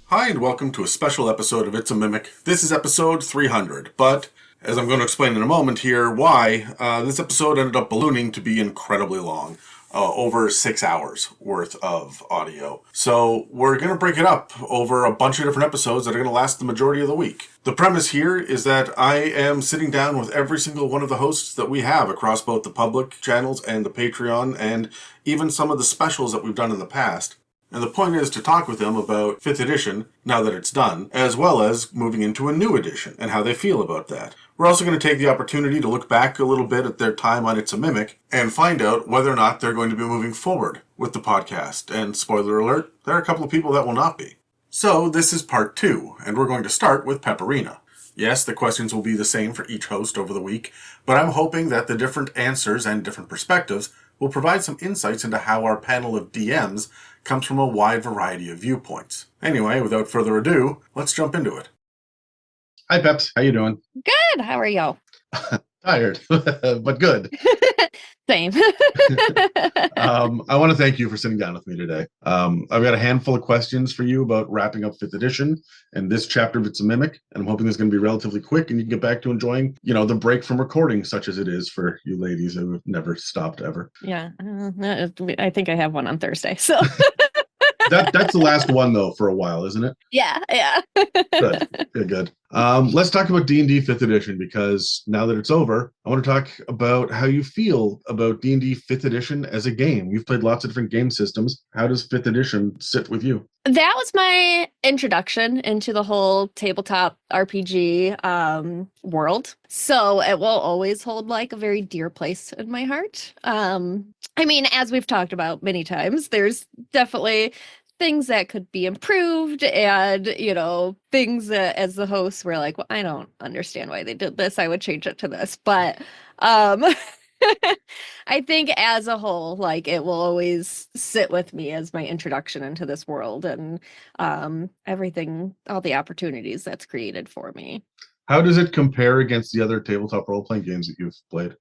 Hi, and welcome to a special episode of It's a Mimic. This is episode 300, but as I'm going to explain in a moment here why, this episode ended up ballooning to be incredibly long. Over 6 hours worth of audio. So we're going to break it up over a bunch of different episodes that are going to last the majority of the week. The premise here is that I am sitting down with every single one of the hosts that we have across both the public channels and the Patreon, and even some of the specials that we've done in the past. And the point is to talk with them about 5th edition, now that it's done, as well as moving into a new edition, and how they feel about that. We're also going to take the opportunity to look back a little bit at their time on It's a Mimic, and find out whether or not they're going to be moving forward with the podcast. And spoiler alert, there are a couple of people that will not be. So this is part 2, and we're going to start with Pepperina. Yes, the questions will be the same for each host over the week, but I'm hoping that the different answers and different perspectives will provide some insights into how our panel of DMs comes from a wide variety of viewpoints. Anyway, without further ado, let's jump into it. Hi, Peps. How you doing? Good. How are you? Tired, but good. Same. I want to thank you for sitting down with me today. I've got a handful of questions for you about wrapping up 5th edition and this chapter of It's a Mimic, and I'm hoping it's going to be relatively quick and you can get back to enjoying, the break from recording, such as it is for you ladies who have never stopped ever. Yeah. I think I have one on Thursday, so. That's the last one, though, for a while, isn't it? Yeah. Good. Let's talk about D&D 5th edition, because now that it's over, I want to talk about how you feel about D&D 5th edition as a game. You've played lots of different game systems. How does 5th edition sit with you? That was my introduction into the whole tabletop RPG world. So it will always hold like a very dear place in my heart. I mean, as we've talked about many times, there's definitely things that could be improved, and things that as the hosts we're like, well, I don't understand why they did this, I would change it to this, but I think as a whole, like, it will always sit with me as my introduction into this world, and everything, all the opportunities that's created for me. How does it compare against the other tabletop role-playing games that you've played?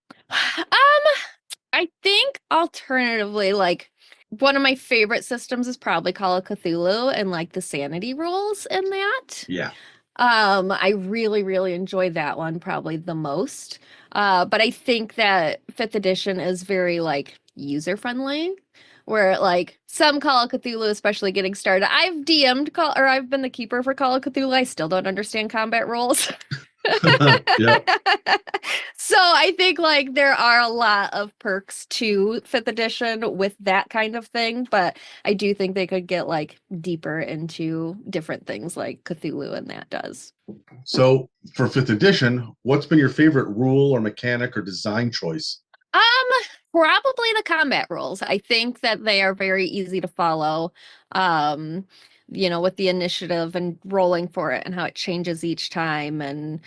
I think alternatively, like, one of my favorite systems is probably Call of Cthulhu, and like the sanity rules in that. Yeah. I really, really enjoy that one probably the most. But I think that 5th edition is very like user friendly, where like some Call of Cthulhu, especially getting started. I've I've been the keeper for Call of Cthulhu. I still don't understand combat rules. Yeah. So I think like there are a lot of perks to 5th edition with that kind of thing, but I do think they could get like deeper into different things like Cthulhu, and that does. So for 5th edition, what's been your favorite rule or mechanic or design choice? Probably the combat rules. I think that they are very easy to follow. With the initiative and rolling for it and how it changes each time. And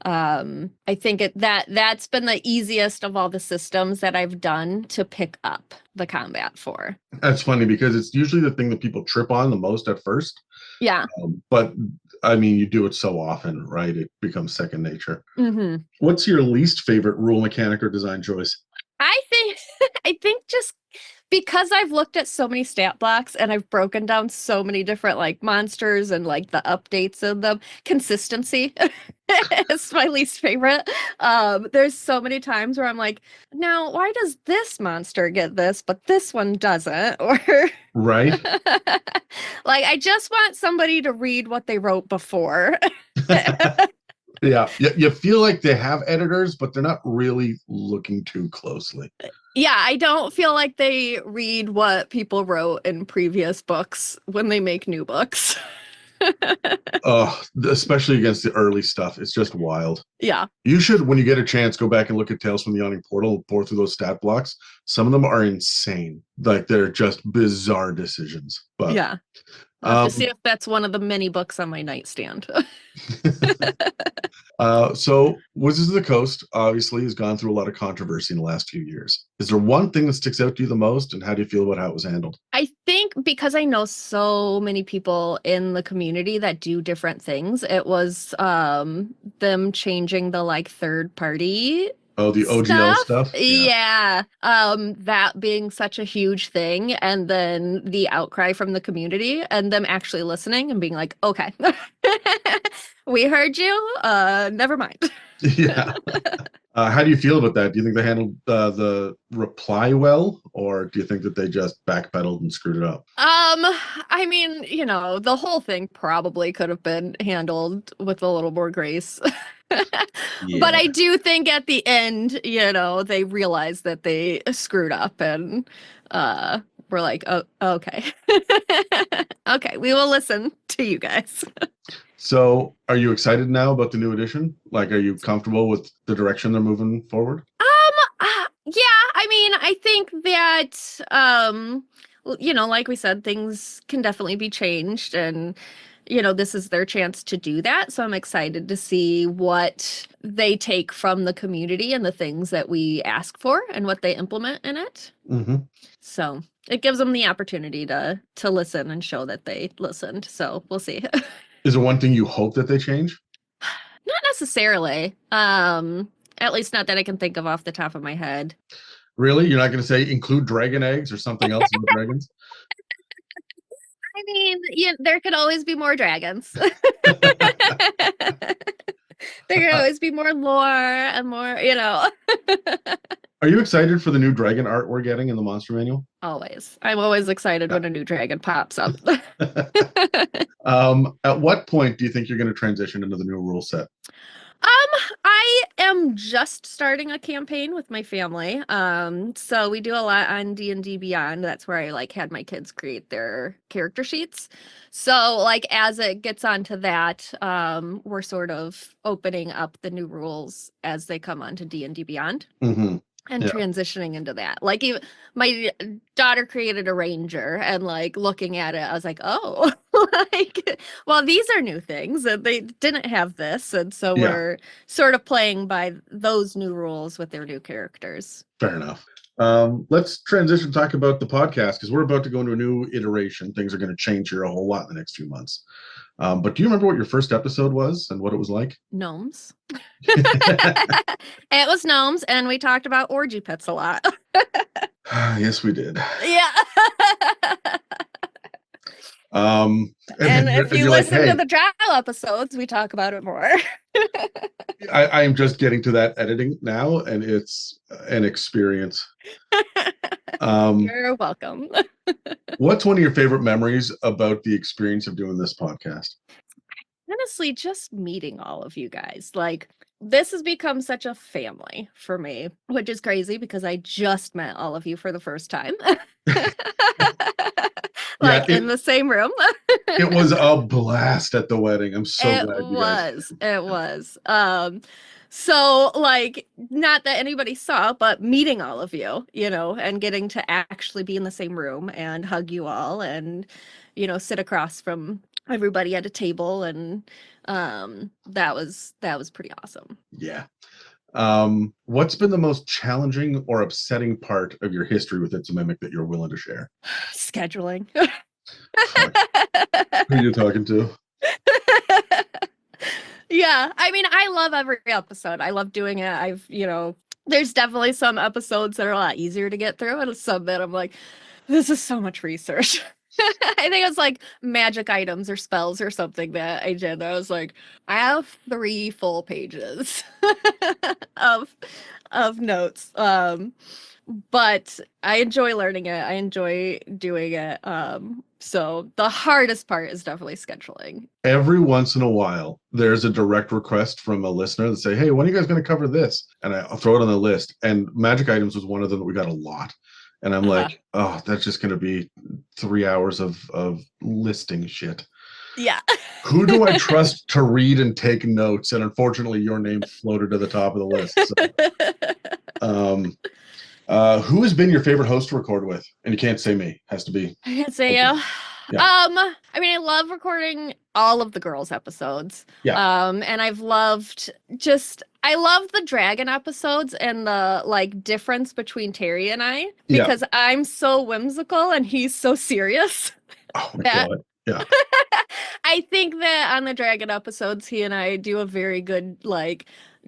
I think that's been the easiest of all the systems that I've done to pick up the combat for. That's funny because it's usually the thing that people trip on the most at first. Yeah. But I mean, you do it so often, right? It becomes second nature. Mm-hmm. What's your least favorite rule, mechanic, or design choice? I think just because I've looked at so many stat blocks and I've broken down so many different like monsters and like the updates of them, consistency is my least favorite. There's so many times where I'm like, now why does this monster get this, but this one doesn't? Or right. Like, I just want somebody to read what they wrote before. Yeah, you feel like they have editors, but they're not really looking too closely. Yeah, I don't feel like they read what people wrote in previous books when they make new books. Especially against the early stuff. It's just wild. Yeah. You should, when you get a chance, go back and look at Tales from the Yawning Portal and pour through those stat blocks. Some of them are insane. Like, they're just bizarre decisions. But yeah. I'll have to see if that's one of the many books on my nightstand. So Wizards of the Coast obviously has gone through a lot of controversy in the last few years. Is there one thing that sticks out to you the most, and how do you feel about how it was handled? I think because I know so many people in the community that do different things, it was them changing the like third party Oh, the OGL stuff. stuff? Yeah. Yeah. That being such a huge thing, and then the outcry from the community and them actually listening and being like, okay, we heard you. Never mind. Yeah. How do you feel about that? Do you think they handled the reply well, or do you think that they just backpedaled and screwed it up? I mean, the whole thing probably could have been handled with a little more grace. But Yeah. I do think at the end, they realized that they screwed up and uh we're like, oh, okay. Okay, we will listen to you guys. So, are you excited now about the new edition? Like, are you comfortable with the direction they're moving forward? Yeah, I mean, I think that like we said, things can definitely be changed, and this is their chance to do that. So I'm excited to see what they take from the community and the things that we ask for and what they implement in it. Mm-hmm. So it gives them the opportunity to listen and show that they listened. So we'll see. Is there one thing you hope that they change? Not necessarily. At least not that I can think of off the top of my head. Really? You're not going to say include dragon eggs or something else about dragons? I mean, there could always be more dragons. There could always be more lore and more. Are you excited for the new dragon art we're getting in the monster manual? Always. I'm always excited when a new dragon pops up. At what point do you think you're going to transition into the new rule set? I am just starting a campaign with my family. So we do a lot on D&D Beyond. That's where I had my kids create their character sheets. So as it gets onto that, we're sort of opening up the new rules as they come onto D&D Beyond. Mm-hmm. And Yeah. transitioning into that. Even my daughter created a ranger, and looking at it, I was like, oh, well, these are new things, and they didn't have this, and so Yeah. we're sort of playing by those new rules with their new characters. Fair enough. Let's transition talk about the podcast, because we're about to go into a new iteration. Things are going to change here a whole lot in the next few months. But do you remember what your first episode was and what it was like? Gnomes. It was gnomes, and we talked about orgy pits a lot. Yes, we did. Yeah. And if you listen like, hey, to the trial episodes, we talk about it more. I am just getting to that editing now, and it's an experience. You're welcome. What's one of your favorite memories about the experience of doing this podcast? Honestly, just meeting all of you guys. This has become such a family for me, which is crazy because I just met all of you for the first time. In the same room. It was a blast at the wedding. I'm so glad you guys. It was. So not that anybody saw, but meeting all of you, and getting to actually be in the same room and hug you all and, sit across from everybody at a table, and that was pretty awesome. Yeah. What's been the most challenging or upsetting part of your history with It's a Mimic that you're willing to share? Scheduling. Who are you talking to? Yeah, I mean, I love every episode. I love doing it. There's definitely some episodes that are a lot easier to get through, and some that I'm like, this is so much research. I think it's magic items or spells or something that I did. I was like, I have 3 full pages of notes. But I enjoy learning it. I enjoy doing it. So the hardest part is definitely scheduling. Every once in a while, there's a direct request from a listener that say, hey, when are you guys going to cover this? And I'll throw it on the list. And magic items was one of them that we got a lot. And I'm like, oh, that's just going to be 3 hours of listing shit. Yeah. Who do I trust to read and take notes? And unfortunately, your name floated to the top of the list. So, who has been your favorite host to record with? And you can't say me. Has to be. I can't say you. Yeah. I mean, I love recording all of the girls' episodes. Yeah. And I love the dragon episodes and the difference between Terry and I, because I'm so whimsical and he's so serious. Oh my God. Yeah. I think that on the dragon episodes, he and I do a very good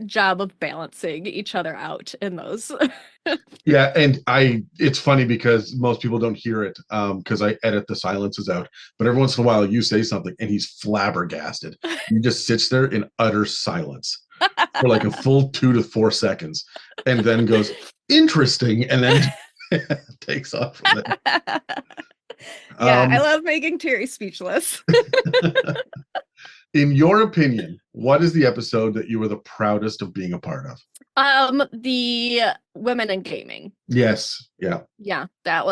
job of balancing each other out in those. Yeah, and it's funny because most people don't hear it because I edit the silences out. But every once in a while you say something and he's flabbergasted. He just sits there in utter silence for like a full 2 to 4 seconds and then goes, interesting, and then takes off from there. Yeah, I love making Terry speechless. In your opinion, what is the episode that you were the proudest of being a part of? The women in gaming. Yes. Yeah. Yeah, I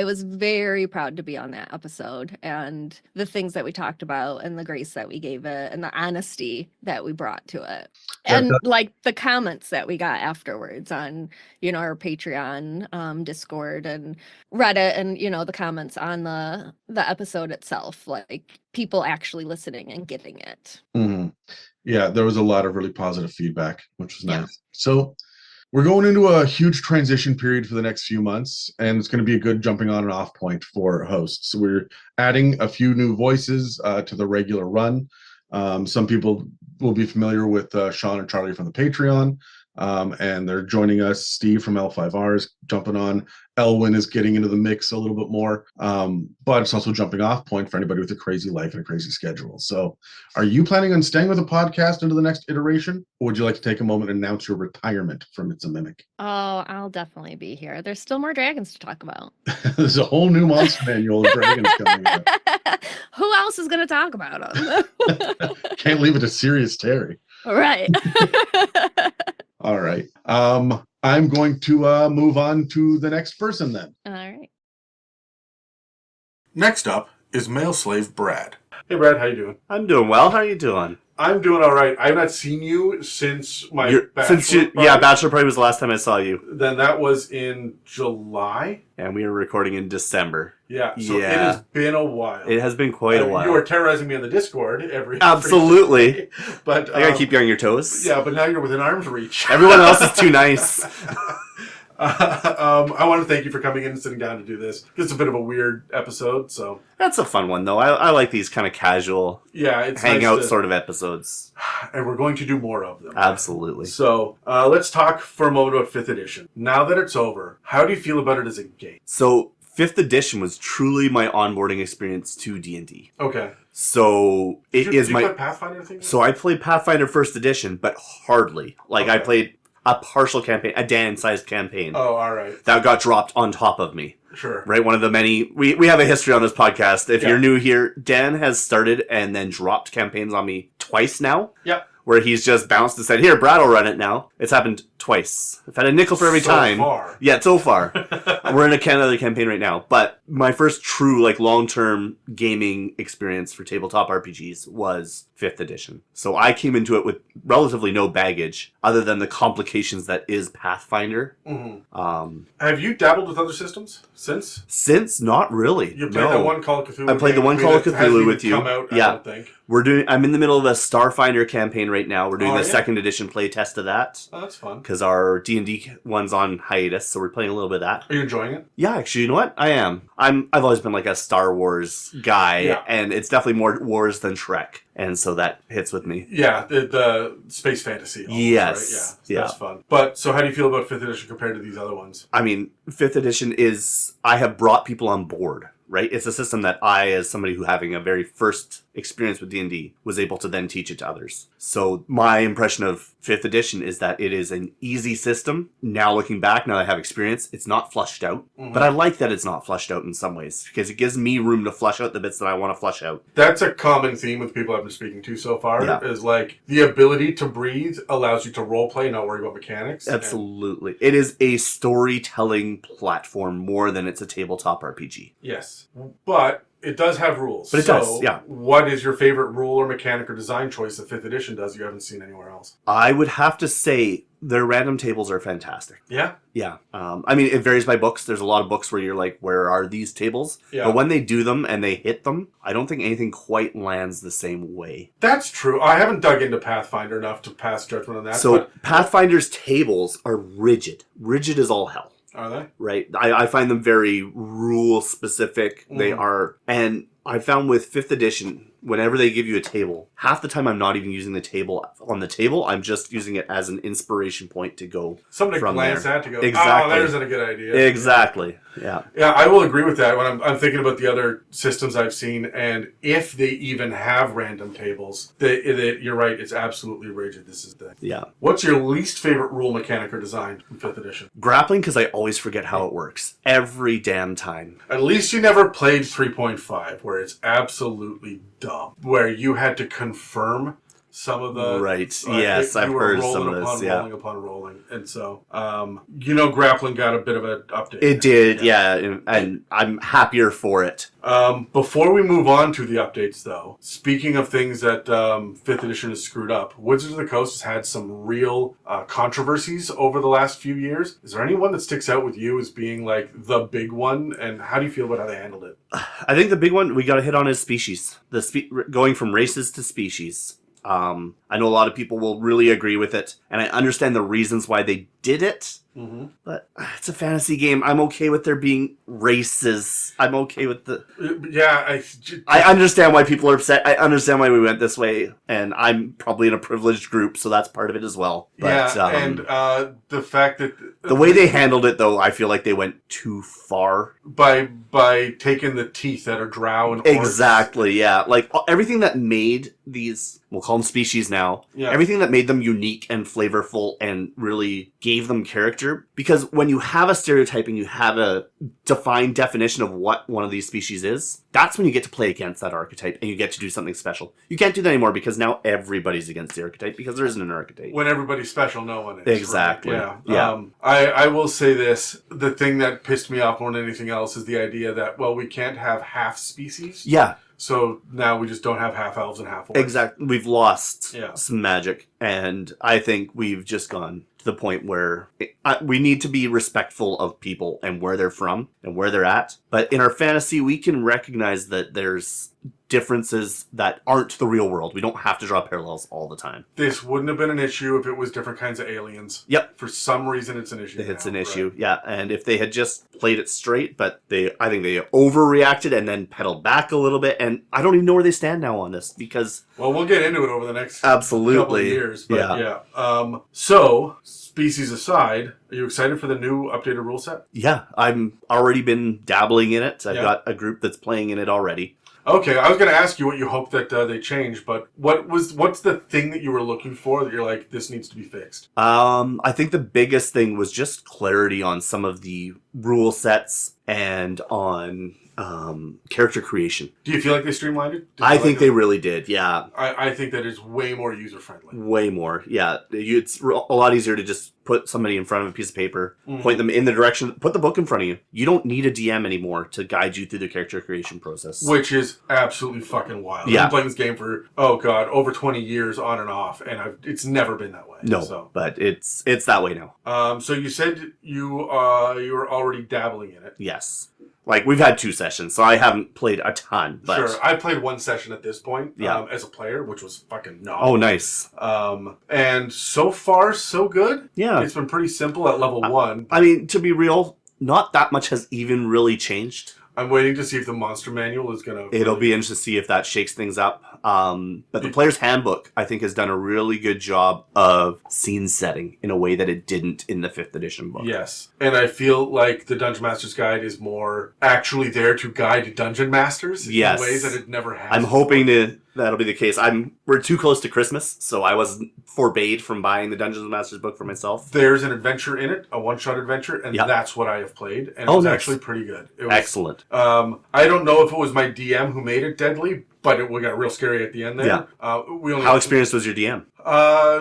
was very proud to be on that episode, and the things that we talked about and the grace that we gave it and the honesty that we brought to it. And like the comments that we got afterwards on, our Patreon, Discord and Reddit, and, the comments on the episode itself, like people actually listening and getting it. Mm-hmm. Yeah, there was a lot of really positive feedback, which was nice. Yeah. So we're going into a huge transition period for the next few months, and it's going to be a good jumping on and off point for hosts. So we're adding a few new voices to the regular run. Some people will be familiar with Sean and Charlie from the Patreon, and they're joining us. Steve from L5R is jumping on. Ehlwyn is getting into the mix a little bit more, but it's also jumping off point for anybody with a crazy life and a crazy schedule. So are you planning on staying with the podcast into the next iteration, or would you like to take a moment and announce your retirement from It's a Mimic? Oh, I'll definitely be here. There's still more dragons to talk about. There's a whole new monster manual of dragons coming out. Who else is going to talk about them? Can't leave it to Serious Terry. Right. All right. I'm going to move on to the next person then. All right. Next up is male slave Brad. Hey Brad, how you doing? I'm doing well. How are you doing? I'm doing all right. I've not seen you since my bachelor party. Yeah, bachelor party was the last time I saw you. Then that was in July. And we were recording in December. Yeah, so it has been a while. It has been quite a while. You were terrorizing me on the Discord every Absolutely. Day, but I gotta keep you on your toes. Yeah, but now you're within arm's reach. Everyone else is too nice. I want to thank you for coming in and sitting down to do this. It's a bit of a weird episode, so that's a fun one though. I like these kind of casual, it's hangout sort of episodes, and we're going to do more of them. Absolutely. So let's talk for a moment about 5th edition. Now that it's over, how do you feel about it as a game? So 5th edition was truly my onboarding experience to D&D. Okay. So did you play Pathfinder thing? So I played Pathfinder 1st edition, but hardly. Like I played a partial campaign, a Dan-sized campaign. Oh, all right. That got dropped on top of me. Sure. Right? One of the many... We have a history on this podcast. If you're new here, Dan has started and then dropped campaigns on me twice now. Yep. Where he's just bounced and said, here, Brad will run it now. It's happened twice. I've had a nickel for every time. So far. Yeah, so far. We're in another campaign right now. But my first true, long-term gaming experience for tabletop RPGs was 5th edition. So I came into it with relatively no baggage, other than the complications that is Pathfinder. Mm-hmm. Have you dabbled with other systems since? Since? Not really. You played that one Call of Cthulhu? I played the one Call of Cthulhu with you. Come out, I don't think. I'm in the middle of a Starfinder campaign right now. We're doing the 2nd edition play test of that. Oh, that's fun. Because our D&D one's on hiatus, so we're playing a little bit of that. Are you enjoying it? Yeah, actually, you know what? I am. I've always been like a Star Wars guy, and it's definitely more Wars than Shrek. And so that hits with me. Yeah, the space fantasy. Almost, yes. Right? Yeah, that's fun. But, so how do you feel about 5th edition compared to these other ones? I mean, 5th edition I have brought people on board, right? It's a system that I, as somebody who having a very first experience with D&D, was able to then teach it to others. So my impression of 5th edition is that it is an easy system. Now looking back, now that I have experience, it's not flushed out. Mm-hmm. But I like that it's not flushed out in some ways, because it gives me room to flush out the bits that I want to flush out. That's a common theme with people I've been speaking to so far, is like the ability to breathe allows you to roleplay and not worry about mechanics. Absolutely. It is a storytelling platform more than it's a tabletop RPG. Yes. But it does have rules. But it does, yeah. What is your favorite rule or mechanic or design choice that 5th edition does you haven't seen anywhere else? I would have to say their random tables are fantastic. Yeah? Yeah. I mean, it varies by books. There's a lot of books where you're like, where are these tables? Yeah. But when they do them and they hit them, I don't think anything quite lands the same way. That's true. I haven't dug into Pathfinder enough to pass judgment on that. So Pathfinder's tables are rigid. Rigid as all hell. Are they? Right. I find them very rule specific. They are. And I found with 5th edition, whenever they give you a table, half the time I'm not even using the table on the table. I'm just using it as an inspiration point to go Something to from glance there. at to go, Exactly. oh, there's a good idea. Exactly. Yeah. Yeah, I will agree with that when I'm thinking about the other systems I've seen, and if they even have random tables, you're right, it's absolutely rigid. This is the... Yeah. What's your least favorite rule mechanic or design in 5th edition? Grappling, because I always forget how it works. Every damn time. At least you never played 3.5, where it's absolutely dumb. Where you had to confirm some of the... Right. Yes, I've heard some of this. Yeah. Rolling upon rolling. And so, grappling got a bit of an update. It did, yeah. And I'm happier for it. Before we move on to the updates, though, speaking of things that 5th edition has screwed up, Wizards of the Coast has had some real controversies over the last few years. Is there anyone that sticks out with you as being like the big one, and how do you feel about how they handled it? I think the big one we got to hit on is species. Going from races to species. I know a lot of people will really agree with it, and I understand the reasons why they did it. Mm-hmm. But it's a fantasy game. I'm okay with there being races. I'm okay with the... Yeah, I understand why people are upset. I understand why we went this way, and I'm probably in a privileged group, so that's part of it as well. But, yeah, and the fact that... The way they handled it, though, I feel like they went too far. By taking the teeth that are drow and orcs. Exactly, yeah. Like, everything that made these... We'll call them species now. Yeah. Everything that made them unique and flavorful and really gave them character. Because when you have a stereotype and you have a defined definition of what one of these species is, that's when you get to play against that archetype and you get to do something special. You can't do that anymore because now everybody's against the archetype because there isn't an archetype. When everybody's special, no one is. Exactly. Right? Yeah. I will say this. The thing that pissed me off more than anything else is the idea that, well, we can't have half species. Yeah. So now we just don't have half elves and half orcs. Exactly. We've lost some magic. And I think we've just gone to the point where we need to be respectful of people and where they're from and where they're at. But in our fantasy, we can recognize that there's differences that aren't the real world. We don't have to draw parallels all the time. This wouldn't have been an issue if it was different kinds of aliens. Yep. For some reason, it's an issue. It's an issue, yeah. And if they had just played it straight, but I think they overreacted and then pedaled back a little bit. And I don't even know where they stand now on this because... Well, we'll get into it over the next couple of years. But yeah. So, species aside, are you excited for the new updated rule set? Yeah, I'm already been dabbling in it. I've got a group that's playing in it already. Okay, I was going to ask you what you hope that they change, but what's the thing that you were looking for that you're like, this needs to be fixed? I think the biggest thing was just clarity on some of the rule sets and on character creation. Do you feel like they streamlined it? I think they really did, yeah. I think that is way more user-friendly. Way more, yeah. It's a lot easier to just put somebody in front of a piece of paper, point them in the direction, put the book in front of you. You don't need a DM anymore to guide you through the character creation process. Which is absolutely fucking wild. Yeah. I've been playing this game for, over 20 years on and off, and it's never been that way. No, but it's that way now. So you said you were already dabbling in it. Yes. Like, we've had 2 sessions, so I haven't played a ton. But... Sure, I played 1 session at this point as a player, which was fucking nuts. Oh, nice. And so far, so good. Yeah. It's been pretty simple at level 1. I mean, to be real, not that much has even really changed. I'm waiting to see if the monster manual is going to... It'll be interesting to see if that shakes things up. But the player's handbook, I think, has done a really good job of scene setting in a way that it didn't in the 5th edition book. Yes. And I feel like the Dungeon Master's Guide is more actually there to guide dungeon masters in ways that it never has. I'm hoping that'll be the case. We're too close to Christmas, so I was forbade from buying the Dungeons Master's book for myself. There's an adventure in it, a one-shot adventure, and that's what I have played. And it was actually pretty good. It was, excellent. I don't know if it was my DM who made it deadly, but it got real scary at the end there. Yeah. How experienced was your DM?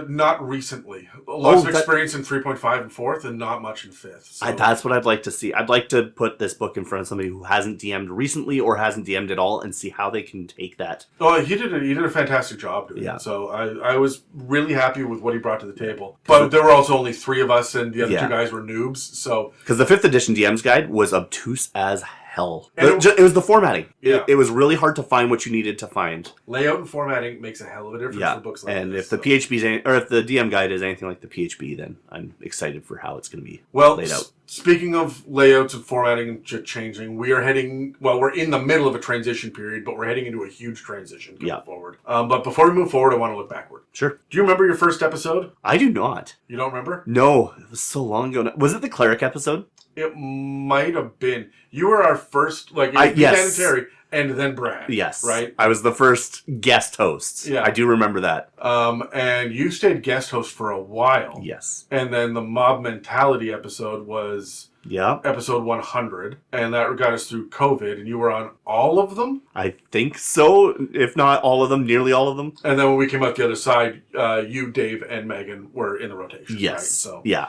Not recently. Lots of experience in 3.5 and 4th, and not much in 5th. So. That's what I'd like to see. I'd like to put this book in front of somebody who hasn't DM'd recently or hasn't DM'd at all and see how they can take that. Oh, he did a fantastic job doing it. So I was really happy with what he brought to the table. But there were also only 3 of us, and the other 2 guys were noobs. So because the 5th edition DM's guide was obtuse as hell. hell. And It was the formatting. Yeah. It was really hard to find what you needed to find. Layout and formatting makes a hell of a difference for books like and this. if the PHB or if the DM guide is anything like the PHB, then I'm excited for how it's going to be laid out. Speaking of layouts and formatting and changing, we're in the middle of a transition period, but we're heading into a huge transition going forward. But before we move forward, I want to look backward. Sure. Do you remember your first episode? I do not. You don't remember? No, it was so long ago. Was it the cleric episode? It might have been. You were our first, Dan and Terry, and then Brad. Yes. Right? I was the first guest host. Yeah. I do remember that. And you stayed guest host for a while. Yes. And then the mob mentality episode was episode 100, and that got us through COVID, and you were on all of them? I think so, if not all of them, nearly all of them. And then when we came out the other side, you, Dave, and Megan were in the rotation. Yes. Right? So, yeah.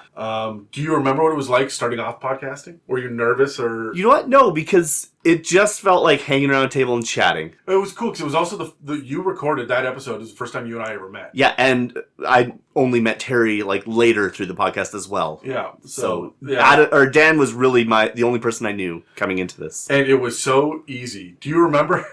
Do you remember what it was like starting off podcasting? Were you nervous or? You know what? No, because it just felt like hanging around a table and chatting. It was cool because it was also you recorded that episode. It was the first time you and I ever met. Yeah, and I only met Terry later through the podcast as well. Yeah. So yeah. Dan was really the only person I knew coming into this. And it was so easy. Do you remember?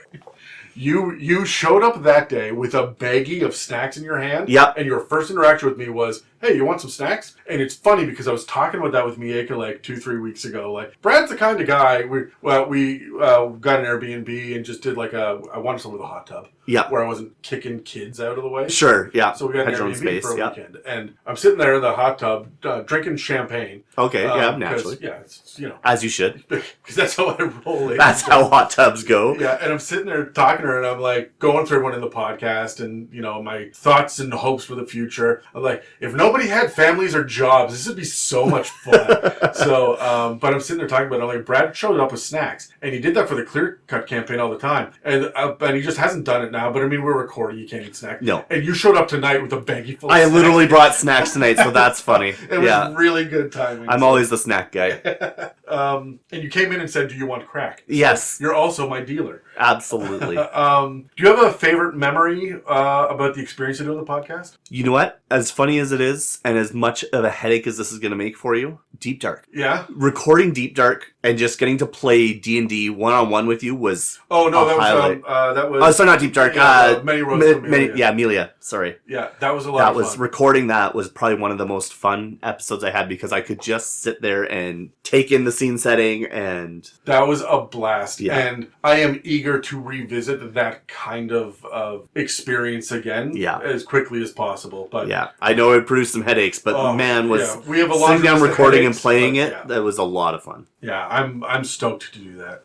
You showed up that day with a baggie of snacks in your hand. Yep. And your first interaction with me was, hey, you want some snacks? And it's funny because I was talking about that with Mieka like 2-3 weeks ago. Like, Brad's the kind of guy, we got an Airbnb and just did I wanted some with a hot tub. Yeah. Where I wasn't kicking kids out of the way. Sure, yeah. So we got an Had your own Airbnb space, for a weekend. And I'm sitting there in the hot tub drinking champagne. Okay, naturally. Yeah, it's, As you should. Because that's how I roll in. That's how hot tubs go. Yeah, and I'm sitting there talking to her, and I'm like going through everyone in the podcast, and my thoughts and hopes for the future. I'm like, if nobody had families or jobs, this would be so much fun. So, but I'm sitting there talking about it. I'm like, Brad showed up with snacks, and he did that for the Clear Cut campaign all the time, and he just hasn't done it now. But I mean, we're recording; you can't eat snacks. No. And you showed up tonight with a baggie full of I snacks. literally brought snacks tonight, so that's funny. It was really good timing. I'm always the snack guy. And you came in and said, do you want crack? Yes. You're also my dealer. Absolutely. Do you have a favorite memory about the experience of doing the podcast? You know what? As funny as it is, and as much of a headache as this is going to make for you, Deep Dark. Yeah? Recording Deep Dark and just getting to play D&D one-on-one with you was Oh, no, that highlight. Was... Oh, sorry, not Deep Dark. Many Roads to Amelia. Amelia. Sorry. Yeah, that was a lot of fun. Recording that was probably one of the most fun episodes I had because I could just sit there and take in the scene setting and... That was a blast. Yeah. And I am eager to revisit that kind of experience again as quickly as possible. But yeah, I know it produced some headaches, but we have a lot sitting down recording headaches, and playing it, that was a lot of fun. Yeah, I'm stoked to do that.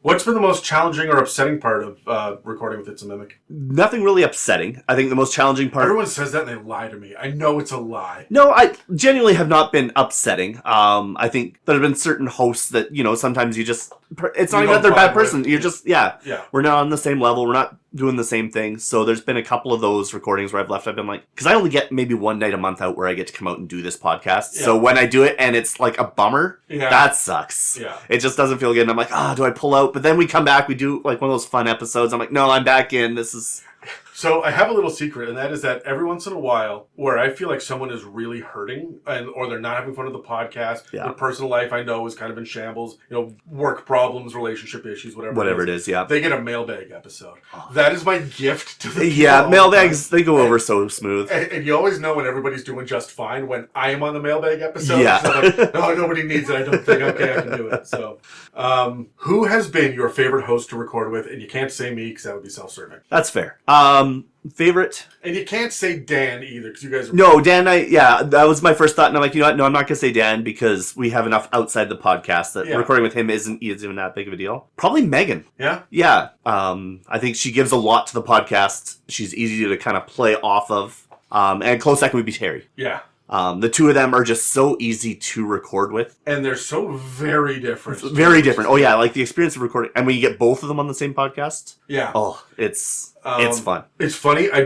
What's been the most challenging or upsetting part of recording with It's a Mimic? Nothing really upsetting. I think the most challenging part... Everyone says that and they lie to me. I know it's a lie. No, I genuinely have not been upsetting. I think there have been certain hosts that, sometimes you just... It's not even that they're a bad person. You're just... Yeah. We're not on the same level. We're not doing the same thing. So there's been a couple of those recordings where I've been like... Because I only get maybe one night a month out where I get to come out and do this podcast. Yeah. So when I do it and it's like a bummer, that sucks. Yeah. It just doesn't feel good. And I'm like, do I pull out? But then we come back, we do like one of those fun episodes. I'm like, no, I'm back in. This is... So I have a little secret, and that is that every once in a while, where I feel like someone is really hurting, or they're not having fun with the podcast, their personal life I know is kind of in shambles, work problems, relationship issues, whatever it is, yeah. They get a mailbag episode. That is my gift to the people. Yeah, mailbags, they go over so smooth. And you always know when everybody's doing just fine when I am on the mailbag episode. Yeah. So like, no, nobody needs it, I don't think. Okay, I can do it. So, who has been your favorite host to record with? And you can't say me because that would be self-serving. That's fair. Favorite? And you can't say Dan either because you guys are... No, Dan, that was my first thought. And I'm like, you know what? No, I'm not going to say Dan because we have enough outside the podcast that recording with him isn't even that big of a deal. Probably Megan. Yeah? Yeah. I think she gives a lot to the podcast. She's easy to kind of play off of. And close second would be Terry. Yeah. The two of them are just so easy to record with. And they're so very different. Very different. Oh, yeah. Like the experience of recording. And when you get both of them on the same podcast. Yeah. Oh, it's... It's fun. It's funny. I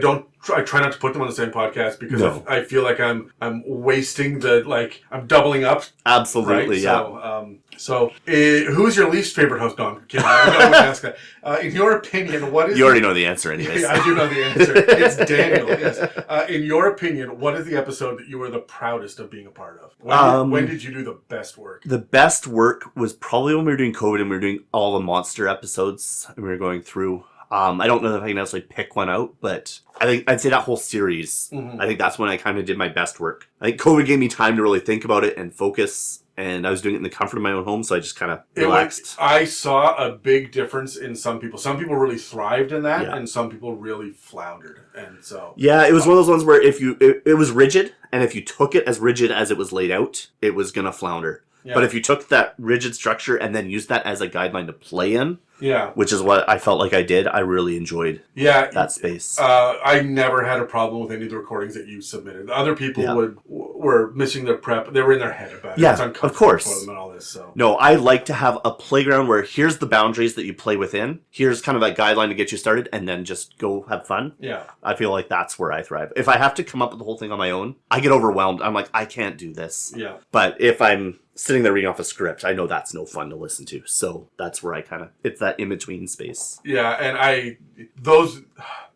try not to put them on the same podcast because I feel like I'm wasting I'm doubling up. Absolutely, right? yeah. So, who's your least favorite host? No, I'm kidding. I would ask that. In your opinion, what is... You already know the answer anyways. I do know the answer. It's Daniel, yes. In your opinion, what is the episode that you were the proudest of being a part of? When did you do the best work? The best work was probably when we were doing COVID and we were doing all the monster episodes and we were going through. I don't know if I can necessarily pick one out, but I think I'd say that whole series. Mm-hmm. I think that's when I kind of did my best work. I think COVID gave me time to really think about it and focus, and I was doing it in the comfort of my own home, so I just kind of relaxed. I saw a big difference in some people. Some people really thrived in that, and some people really floundered. And so it was one of those ones where it was rigid, and if you took it as rigid as it was laid out, it was gonna flounder. Yeah. But if you took that rigid structure and then used that as a guideline to play in, which is what I felt like I did, I really enjoyed that space. I never had a problem with any of the recordings that you submitted. Other people were missing their prep. They were in their head about it. Yeah, it's uncomfortable of course. for them and all this. So. No, I like to have a playground where here's the boundaries that you play within. Here's kind of a guideline to get you started, and then just go have fun. Yeah. I feel like that's where I thrive. If I have to come up with the whole thing on my own, I get overwhelmed. I'm like, I can't do this. Yeah. But if I'm sitting there reading off a script, I know that's no fun to listen to. So that's where I it's that in-between space. Yeah, and those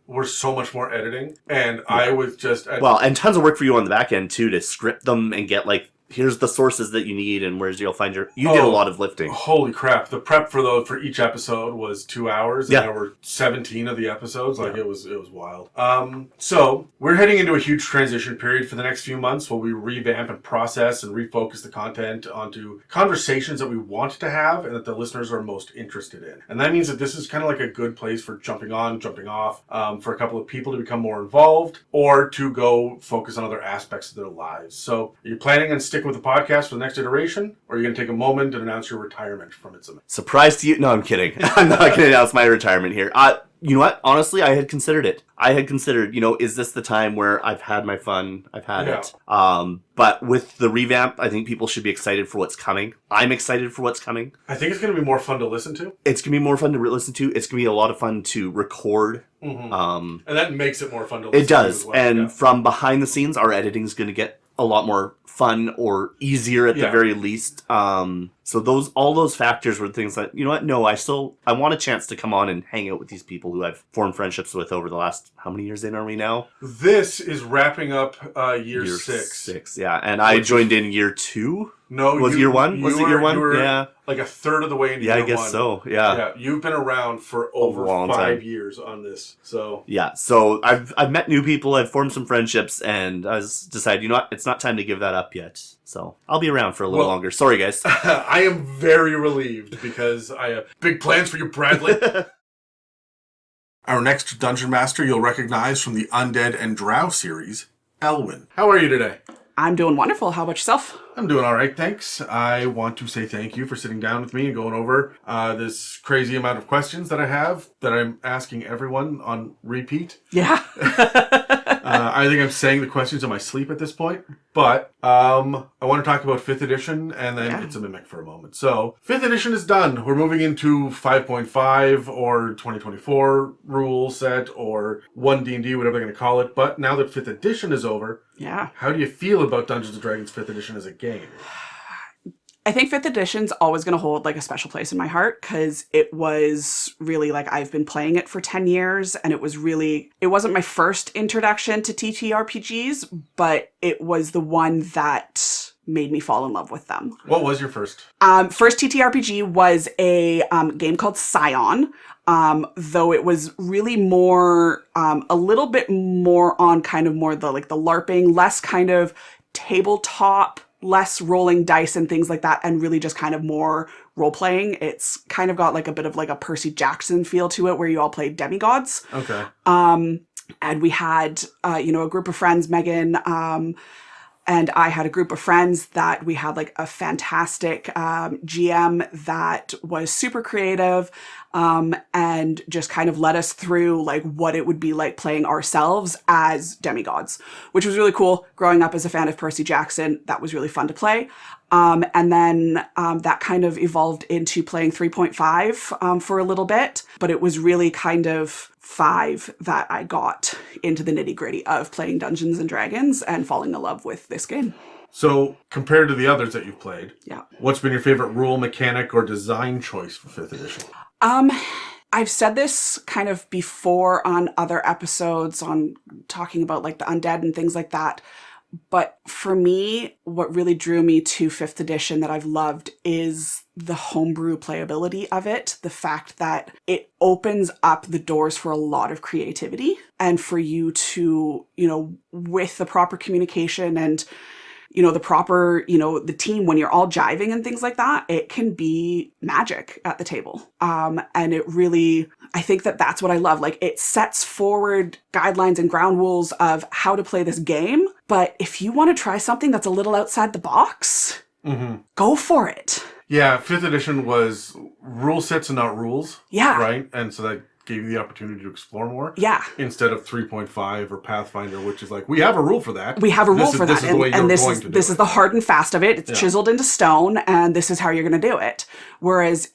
were so much more editing, and I was just... and tons of work for you on the back end, too, to script them and get, here's the sources that you need and where's you'll find your... You did a lot of lifting. Holy crap. The prep for each episode was 2 hours, and there were 17 of the episodes. It was wild. So, we're heading into a huge transition period for the next few months where we revamp and process and refocus the content onto conversations that we want to have and that the listeners are most interested in. And that means that this is kind of like a good place for jumping on, jumping off, for a couple of people to become more involved or to go focus on other aspects of their lives. So, are you planning on sticking with the podcast for the next iteration, or are you going to take a moment and announce your retirement from it? Surprise to you? No, I'm kidding. I'm not going to announce my retirement here. You know what? Honestly, I had considered it. Is this the time where I've had my fun? I've had it. But with the revamp, I think people should be excited for what's coming. I'm excited for what's coming. I think it's going to be more fun to listen to. It's going to be more fun to listen to. It's going to be a lot of fun to record. Mm-hmm. And that makes it more fun to listen to. It does. As well. And from behind the scenes, our editing is going to get a lot more fun or easier at the very least. So all those factors were things that, you know what? No, I want a chance to come on and hang out with these people who I've formed friendships with over the last, how many years in are we now? This is wrapping up year 6. 6, yeah. And I joined in year 2. No, was year 1? Was it year 1? You were like a third of the way into year 1. Yeah, I guess so. Yeah. You've been around for over 5 years on this. So yeah. So I've met new people. I've formed some friendships, and I decided, you know what? It's not time to give that up yet. So I'll be around for a little longer. Sorry, guys. I am very relieved because I have big plans for you, Bradley. Our next Dungeon Master you'll recognize from the Undead and Drow series, Ehlwyn. How are you today? I'm doing wonderful. How about yourself? I'm doing all right, thanks. I want to say thank you for sitting down with me and going over this crazy amount of questions that I have that I'm asking everyone on repeat. Yeah. I think I'm saying the questions in my sleep at this point, but I want to talk about 5th edition and then It's a Mimic for a moment. So 5th edition is done. We're moving into 5.5 or 2024 rule set or OneD&D, whatever they're going to call it. But now that 5th edition is over, how do you feel about Dungeons & Dragons 5th edition as a game? I think 5th edition's always going to hold a special place in my heart because it was really I've been playing it for 10 years and it wasn't my first introduction to TTRPGs, but it was the one that made me fall in love with them. What was your first? First TTRPG was a game called Scion, though it was really more, a little bit more on kind of more the LARPing, less kind of tabletop, less rolling dice and things like that, and really just kind of more role-playing. It's kind of got a bit of a Percy Jackson feel to it where you all played demigods. Okay. And we had, a group of friends, Megan, and I had a group of friends that we had a fantastic GM that was super creative and just kind of led us through what it would be like playing ourselves as demigods, which was really cool. Growing up as a fan of Percy Jackson, that was really fun to play. And then that kind of evolved into playing 3.5 for a little bit. But it was really kind of 5 that I got into the nitty-gritty of playing Dungeons and Dragons and falling in love with this game. So, compared to the others that you've played, Yeah. what's been your favorite rule, mechanic, or design choice for 5th edition? I've said this kind of before on other episodes on talking about like the undead and things like that. But for me, what really drew me to 5th edition that I've loved is the homebrew playability of it. The fact that it opens up the doors for a lot of creativity and for you to, with the proper communication and the proper, the team, when you're all jiving and things like that, it can be magic at the table. And it really, I think that that's what I love. Like, it sets forward guidelines and ground rules of how to play this game. But if you want to try something that's a little outside the box, go for it. Yeah, 5th edition was rule sets and not rules. Yeah. Right? And so that gave you the opportunity to explore more. Yeah. Instead of 3.5 or Pathfinder, which is like, we have a rule for that. We have a rule for that. This is the way you're going to do it. This is the hard and fast of it. It's chiseled into stone, and this is how you're going to do it. Whereas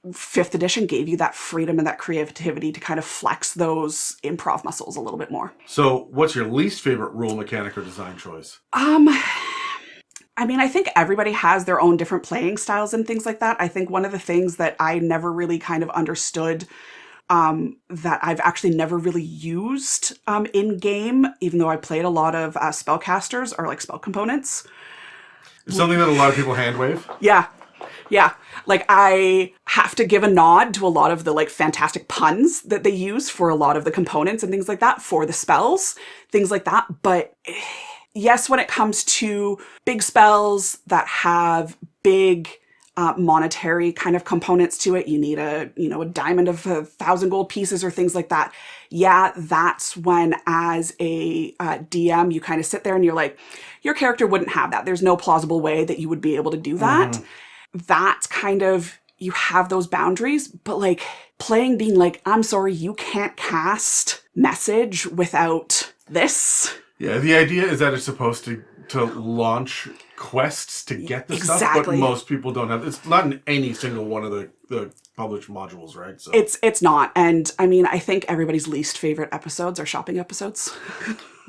5th edition gave you that freedom and that creativity to kind of flex those improv muscles a little bit more. So, what's your least favorite rule, mechanic, or design choice? I mean, I think everybody has their own different playing styles and things like that. I think one of the things that I never really kind of understood that I've actually never really used in game, even though I played a lot of spellcasters or like spell components. It's something that a lot of people hand wave. Yeah. Like, I have to give a nod to a lot of the like fantastic puns that they use for a lot of the components and things like that for the spells, things like that. But yes, when it comes to big spells that have big monetary kind of components to it, you need a diamond of 1,000 gold pieces or things like that. Yeah, that's when as a DM, you kind of sit there and you're like, your character wouldn't have that. There's no plausible way that you would be able to do that. That's kind of, you have those boundaries, but like playing being like, I'm sorry, you can't cast message without this. Yeah, the idea is that it's supposed to launch quests to get the stuff, but most people don't have. It's not in any single one of the published modules, right? So it's not. And I mean, I think everybody's least favorite episodes are shopping episodes.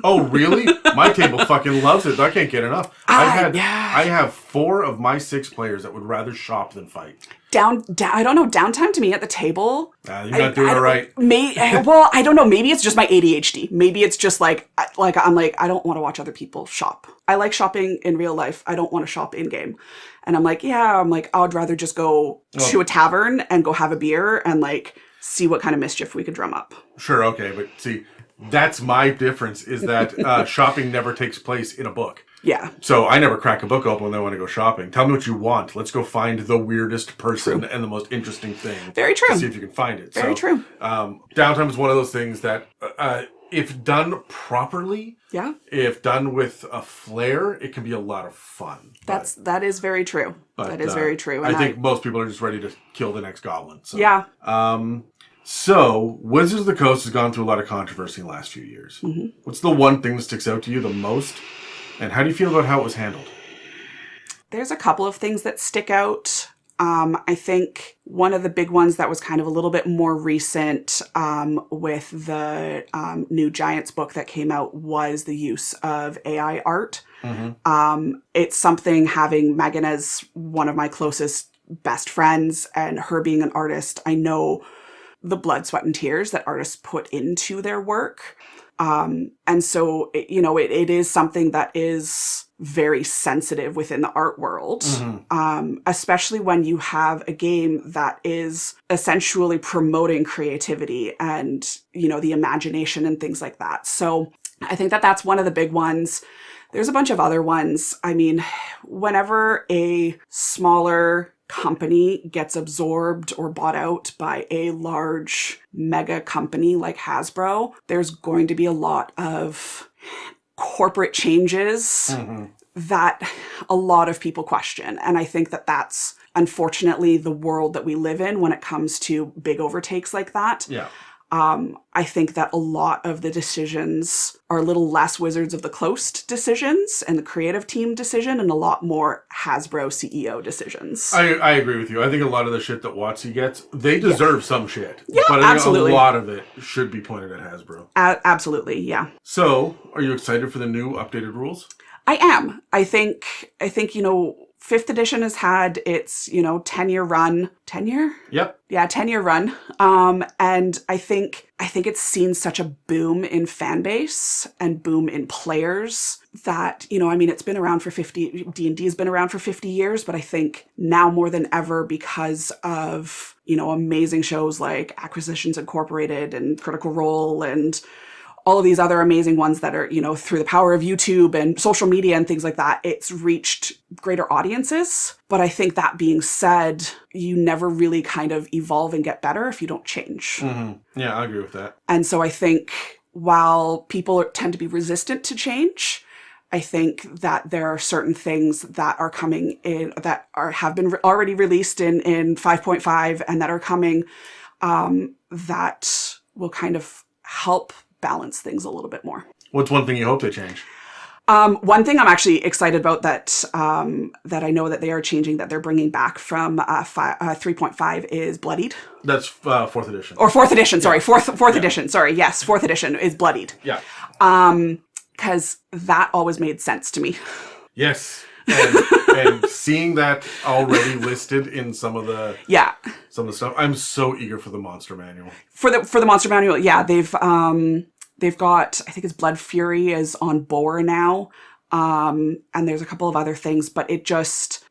Oh, really? My table fucking loves it. I can't get enough. I have 4 of my 6 players that would rather shop than fight. I don't know, downtime to me at the table. You're not doing it right. Well, I don't know. Maybe it's just my ADHD. Maybe it's just like I'm like, I don't want to watch other people shop. I like shopping in real life. I don't want to shop in game. And I'm like, I would rather just go to a tavern and go have a beer and like see what kind of mischief we could drum up. Sure, okay, but see, that's my difference is that shopping never takes place in a book. Yeah. So I never crack a book open when I want to go shopping. Tell me what you want. Let's go find the weirdest person and the most interesting thing. Very true. To see if you can find it. Very true. Downtime is one of those things that, if done properly, if done with a flair, it can be a lot of fun. That is very true. That is very true. And I think most people are just ready to kill the next goblin. So. Yeah. So, Wizards of the Coast has gone through a lot of controversy in the last few years. What's the one thing that sticks out to you the most? And how do you feel about how it was handled? There's a couple of things that stick out. I think one of the big ones that was kind of a little bit more recent with the new Giants book that came out was the use of AI art. It's something, having Megan as one of my closest best friends and her being an artist, I know the blood, sweat, and tears that artists put into their work. And so, it is something that is very sensitive within the art world, especially when you have a game that is essentially promoting creativity and, the imagination and things like that. So I think that that's one of the big ones. There's a bunch of other ones. I mean, whenever a smaller company gets absorbed or bought out by a large mega company like Hasbro, there's going to be a lot of corporate changes that a lot of people question. And I think that that's unfortunately the world that we live in when it comes to big overtakes like that. Yeah. I think that a lot of the decisions are a little less Wizards of the Coast decisions and the creative team decision, and a lot more Hasbro CEO decisions. I agree with you. I think a lot of the shit that WotC gets, they deserve some shit. Yeah, but I think absolutely. a lot of it should be pointed at Hasbro. Absolutely, yeah. So, are you excited for the new updated rules? I am. I think, 5th edition has had its, 10-year run. 10-year? Yep. Yeah, 10-year run. And I think it's seen such a boom in fan base and boom in players that, it's been around for D&D has been around for 50 years, but I think now more than ever because of, amazing shows like Acquisitions Incorporated and Critical Role and all of these other amazing ones that are, through the power of YouTube and social media and things like that, it's reached greater audiences. But I think that being said, you never really kind of evolve and get better if you don't change. Mm-hmm. Yeah, I agree with that. And so I think while people tend to be resistant to change, I think that there are certain things that are coming in that have been already released in 5.5 and that are coming that will kind of help balance things a little bit more. What's one thing you hope they change? One thing I'm actually excited about that I know that they are changing, that they're bringing back from 3.5 is Bloodied. That's 4th edition. Or 4th edition, sorry. 4th edition, sorry. Yes, 4th edition is Bloodied. Yeah. Because that always made sense to me. Yes. And seeing that already listed in some of the stuff, I'm so eager for the monster manual. For the monster manual, yeah, they've got, I think it's Blood Fury is on Boar now, and there's a couple of other things, but it just,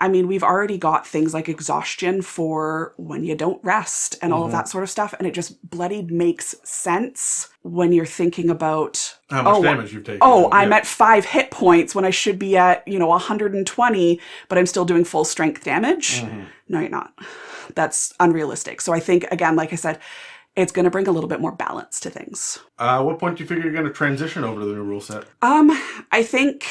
we've already got things like exhaustion for when you don't rest and all of that sort of stuff, and it just Bloodied makes sense when you're thinking about how much damage you've taken. I'm at 5 hit points when I should be at 120, but I'm still doing full strength damage. No, you're not. That's unrealistic. So I think, again, like I said, it's going to bring a little bit more balance to things. What point do you figure you're going to transition over to the new rule set? I think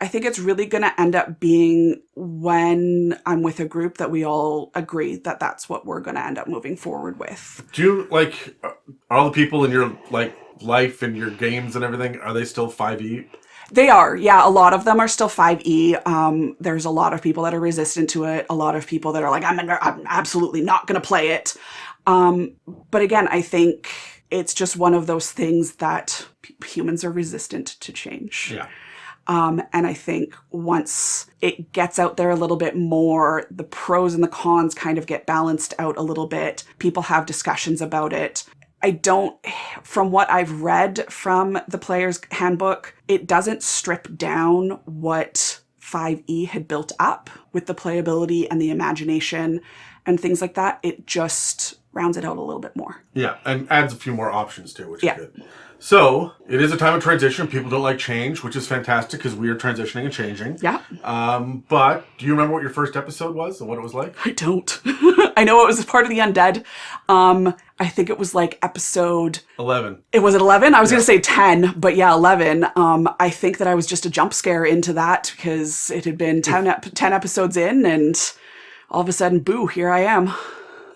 it's really going to end up being when I'm with a group that we all agree that that's what we're going to end up moving forward with. Do you, are all the people in your, life and your games and everything, are they still 5e? They are, yeah. A lot of them are still 5e. There's a lot of people that are resistant to it. A lot of people that are like, I'm absolutely not going to play it. But again, I think it's just one of those things that humans are resistant to change. Yeah. And I think once it gets out there a little bit more, the pros and the cons kind of get balanced out a little bit. People have discussions about it. From what I've read from the player's handbook, it doesn't strip down what 5e had built up with the playability and the imagination and things like that. It just rounds it out a little bit more. Yeah, and adds a few more options too, which is good. So, it is a time of transition. People don't like change, which is fantastic because we are transitioning and changing. Yeah. But do you remember what your first episode was and what it was like? I don't. I know it was part of the Undead. I think it was episode 11. It was 11? I was going to say 10, but yeah, 11. I think that I was just a jump scare into that because it had been 10 episodes in and all of a sudden, boo, here I am.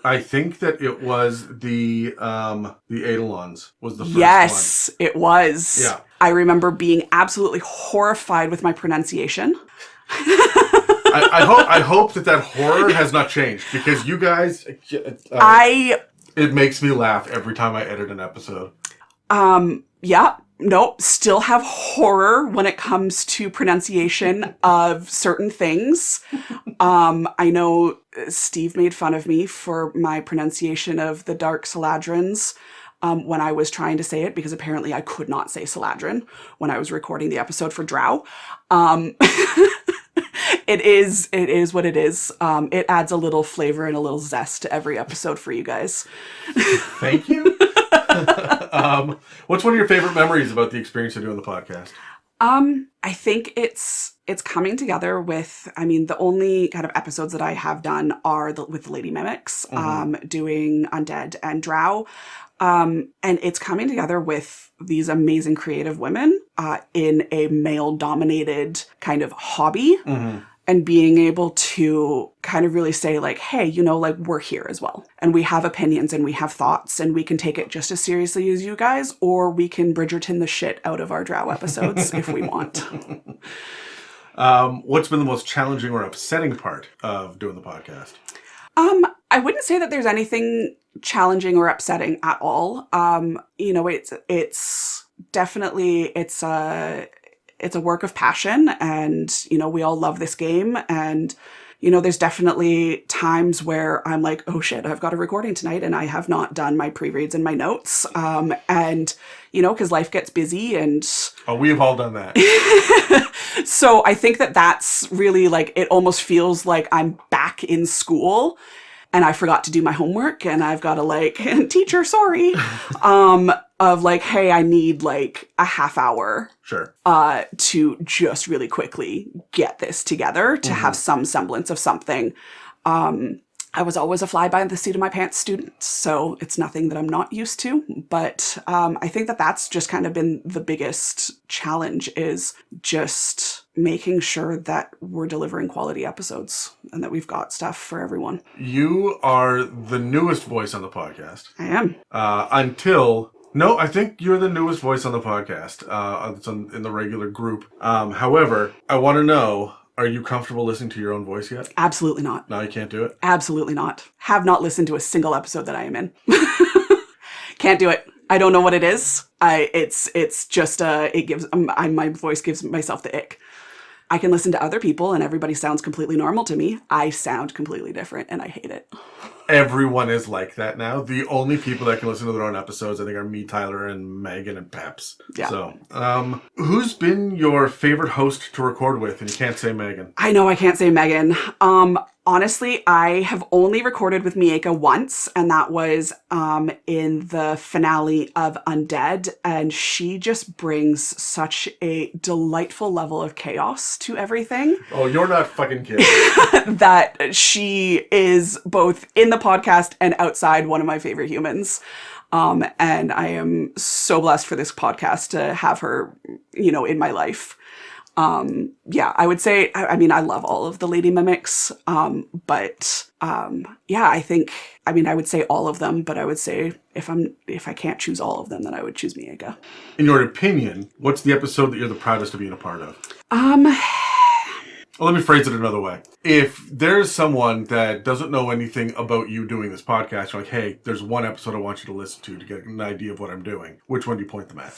I think that it was the Ehlwyns was the first one. Yes, it was. Yeah. I remember being absolutely horrified with my pronunciation. I hope that horror has not changed because you guys, it makes me laugh every time I edit an episode. Yeah. Nope. Still have horror when it comes to pronunciation of certain things. I know Steve made fun of me for my pronunciation of the Dark Saladrins when I was trying to say it because apparently I could not say Saladrin when I was recording the episode for Drow. It is what it is. It adds a little flavor and a little zest to every episode for you guys. Thank you. What's one of your favorite memories about the experience of doing the podcast? I think it's coming together with, the only kind of episodes that I have done are with the Lady Mimics, doing Undead and Drow. And it's coming together with these amazing creative women in a male-dominated kind of hobby. and being able to kind of really say like, hey, you know, like we're here as well. And we have opinions and we have thoughts and we can take it just as seriously as you guys, or we can Bridgerton the shit out of our Drow episodes if we want. What's been the most challenging or upsetting part of doing the podcast? I wouldn't say that there's anything challenging or upsetting at all. You know, it's definitely, it's a work of passion, and, you know, we all love this game, and, you know, there's definitely times where I'm like, oh shit, I've got a recording tonight and I have not done my pre-reads and my notes. And, you know, because life gets busy and... Oh, we have all done that. So I think that that's really like, it almost feels like I'm back in school and I forgot to do my homework and I've got to like, teacher, sorry, of like, hey, I need like a half hour Sure. To just really quickly get this together to have some semblance of something. I was always a fly by the seat of my pants student, so it's nothing that I'm not used to. But I think that that's just kind of been the biggest challenge, is just making sure that we're delivering quality episodes and that we've got stuff for everyone. You are the newest voice on the podcast. I am. No, I think you're the newest voice on the podcast. It's in the regular group. However, I want to know, are you comfortable listening to your own voice yet? Absolutely not. No, you can't do it? Absolutely not. Have not listened to a single episode that I am in. Can't do it. I don't know what it is. It's just my voice gives myself the ick. I can listen to other people and everybody sounds completely normal to me. I sound completely different and I hate it. Everyone is like that now. The only people that can listen to their own episodes, I think, are me, Tyler, and Megan and Peps. Yeah. So, who's been your favorite host to record with? And you can't say Megan. I know I can't say Megan. Honestly, I have only recorded with Mieka once, and that was in the finale of Undead, and she just brings such a delightful level of chaos to everything. Oh, you're not fucking kidding. That she is both in the podcast and outside one of my favorite humans. And I am so blessed for this podcast to have her, you know, in my life. Yeah, I would say, I mean, I love all of the Lady Mimics, but yeah, I would say all of them, but I would say if I can't choose all of them, then I would choose Mieka. In your opinion, what's the episode that you're the proudest of being a part of? Well, let me phrase it another way. If there's someone that doesn't know anything about you doing this podcast, you're like, hey, there's one episode I want you to listen to get an idea of what I'm doing, which one do you point them at?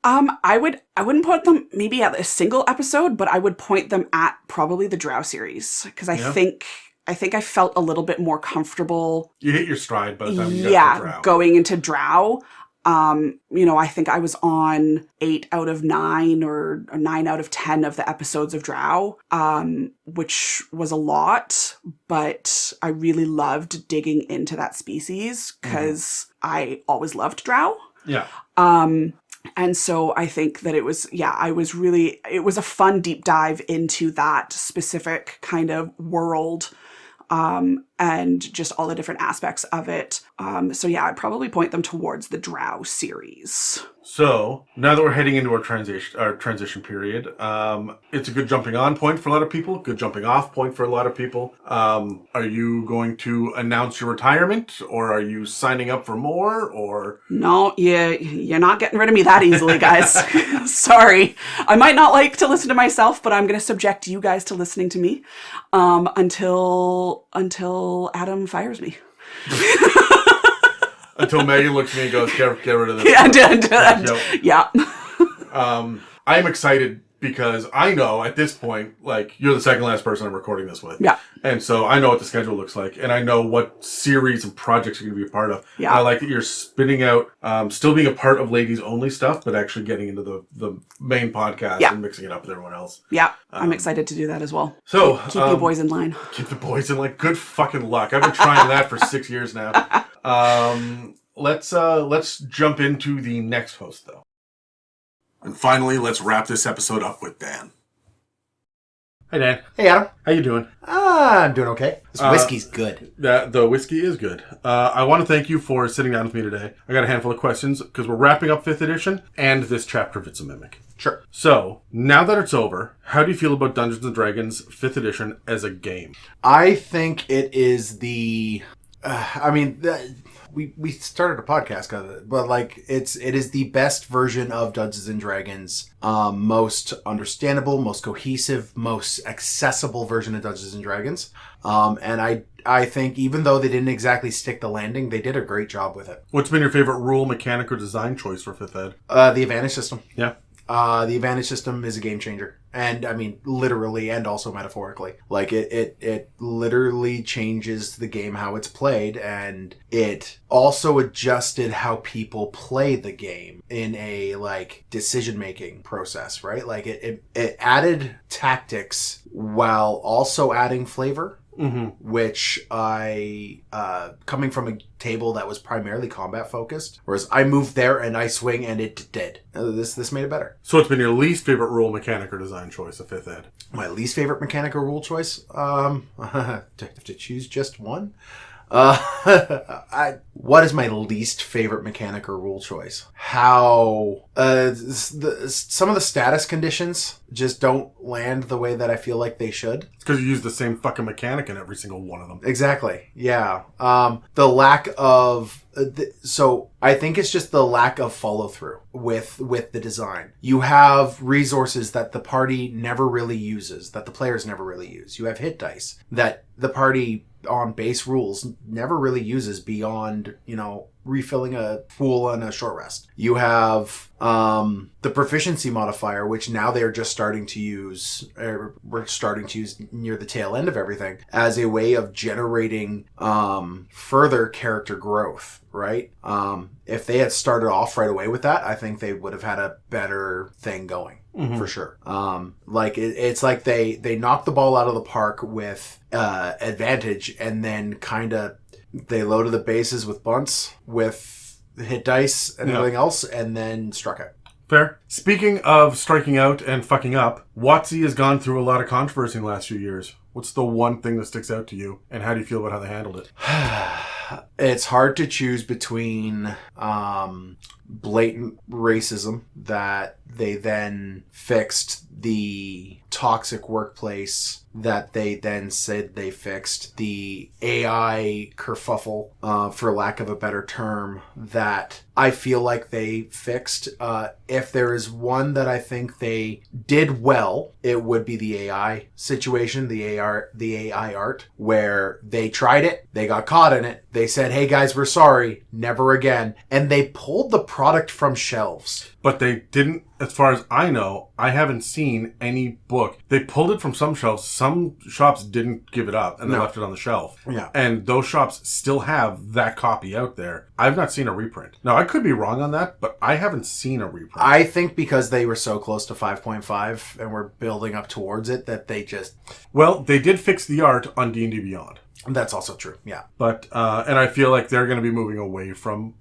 I wouldn't point them maybe at a single episode, but I would point them at probably the Drow series, because I think I felt a little bit more comfortable. You hit your stride by the time you got to Drow. Going into Drow. You know, I think I was on 8 out of 9 or 9 out of 10 of the episodes of Drow, which was a lot, but I really loved digging into that species because I always loved Drow. Yeah. And so I think that it was a fun deep dive into that specific kind of world, and just all the different aspects of it. So yeah, I'd probably point them towards the Drow series. So now that we're heading into our transition period, it's a good jumping on point for a lot of people, good jumping off point for a lot of people. Are you going to announce your retirement, or are you signing up for more, or? No, you're not getting rid of me that easily, guys. Sorry. I might not like to listen to myself, but I'm going to subject you guys to listening to me, until Adam fires me. Until Megan looks at me and goes, get rid of this. Yeah. I am excited because I know at this point, like, you're the second last person I'm recording this with. Yeah. And so I know what the schedule looks like, and I know what series and projects you're going to be a part of. Yeah. I like that you're spinning out, still being a part of Ladies Only stuff, but actually getting into the main podcast and mixing it up with everyone else. Yeah. I'm excited to do that as well. So keep you boys in line. Keep the boys in line. Good fucking luck. I've been trying that for 6 years now. Let's jump into the next host, though. And finally, let's wrap this episode up with Dan. Hey, Dan. Hey, Adam. How you doing? I'm doing okay. This whiskey's good. The whiskey is good. I want to thank you for sitting down with me today. I got a handful of questions because we're wrapping up 5th edition and this chapter of It's a Mimic. Sure. So, now that it's over, how do you feel about Dungeons & Dragons 5th edition as a game? I think it is we started a podcast on it, but like it is the best version of Dungeons and Dragons, most understandable, most cohesive, most accessible version of Dungeons and Dragons. And I think even though they didn't exactly stick the landing, they did a great job with it. What's been your favorite rule, mechanic, or design choice for 5th ed? The advantage system. Yeah. The advantage system is a game changer. And I mean, literally and also metaphorically. Like it literally changes the game, how it's played. And it also adjusted how people play the game in a like decision-making process, right? Like it added tactics while also adding flavor. Mm-hmm. Which I, coming from a table that was primarily combat focused, whereas I moved there and I swing and it did. This made it better. So it's been your least favorite rule, mechanic, or design choice of 5th ed? My least favorite mechanic or rule choice? I have to choose just one? What is my least favorite mechanic or rule choice? How some of the status conditions just don't land the way that I feel like they should. It's because you use the same fucking mechanic in every single one of them. Exactly. Yeah. The lack of so I think it's just the lack of follow through with the design. You have resources that the party never really uses, that the players never really use. You have hit dice that the party on base rules never really uses beyond, refilling a pool on a short rest. You have the proficiency modifier, which now they're just starting to use, we're starting to use near the tail end of everything, as a way of generating further character growth, right? If they had started off right away with that, I think they would have had a better thing going. Mm-hmm. For sure. It's like they knocked the ball out of the park with advantage, and then kind of they loaded the bases with bunts, with hit dice and everything else, and then struck out. Fair. Speaking of striking out and fucking up, WotC has gone through a lot of controversy in the last few years. What's the one thing that sticks out to you, and how do you feel about how they handled it? It's hard to choose between blatant racism that they then fixed, the toxic workplace that they then said they fixed, the AI kerfuffle, for lack of a better term, that I feel like they fixed. If there is one that I think they did well, it would be the AI situation, the AI art, where they tried it, they got caught in it, they said, hey guys, we're sorry, never again, and they pulled the product from shelves. But they didn't, as far as I know, I haven't seen any book. They pulled it from some shelves. Some shops didn't give it up, and they left it on the shelf. Yeah. And those shops still have that copy out there. I've not seen a reprint. Now, I could be wrong on that, but I haven't seen a reprint. I think because they were so close to 5.5 and we're building up towards it, that they just... Well, they did fix the art on D&D Beyond. That's also true, yeah. But, and I feel like they're going to be moving away from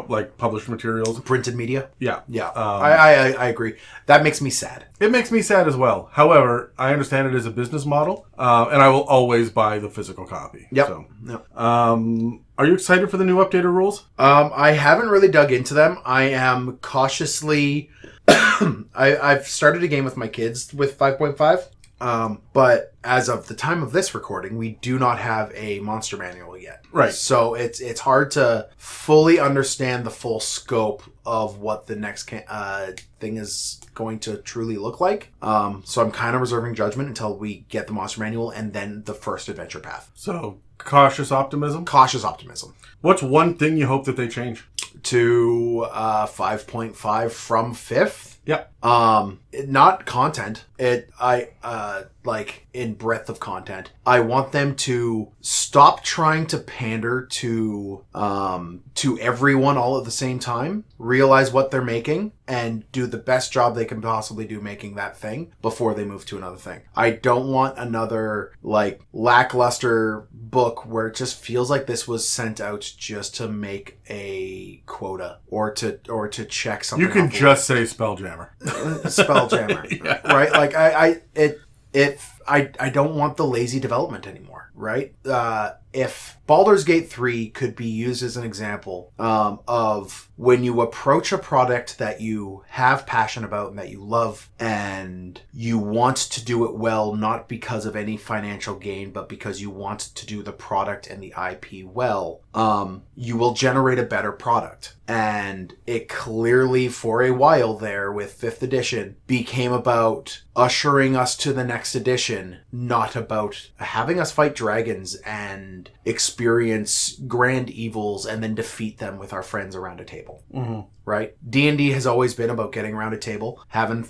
like, published materials. Printed media? Yeah. Yeah, I agree. That makes me sad. It makes me sad as well. However, I understand it as a business model, and I will always buy the physical copy. Yep. So, Yep. Are you excited for the new updated rules? I haven't really dug into them. I am cautiously... I've started a game with my kids with 5.5. But as of the time of this recording, we do not have a monster manual yet. Right. So it's hard to fully understand the full scope of what the next thing is going to truly look like. So I'm kind of reserving judgment until we get the monster manual and then the first adventure path. So cautious optimism? Cautious optimism. What's one thing you hope that they change? To 5.5 from 5th? Yeah. Not content. Like in breadth of content. I want them to stop trying to pander to everyone all at the same time, realize what they're making, and do the best job they can possibly do making that thing before they move to another thing. I don't want another like lackluster book where it just feels like this was sent out just to make a quota or to check something. You can just say Spelljammer. Spelljammer. Yeah. Right? Like I don't want the lazy development anymore, right? If Baldur's Gate 3 could be used as an example of when you approach a product that you have passion about and that you love and you want to do it well, not because of any financial gain, but because you want to do the product and the IP well, you will generate a better product. And it clearly, for a while there with 5th edition, became about ushering us to the next edition, not about having us fight dragons and experience grand evils and then defeat them with our friends around a table. Mm-hmm. Right? D&D has always been about getting around a table, having,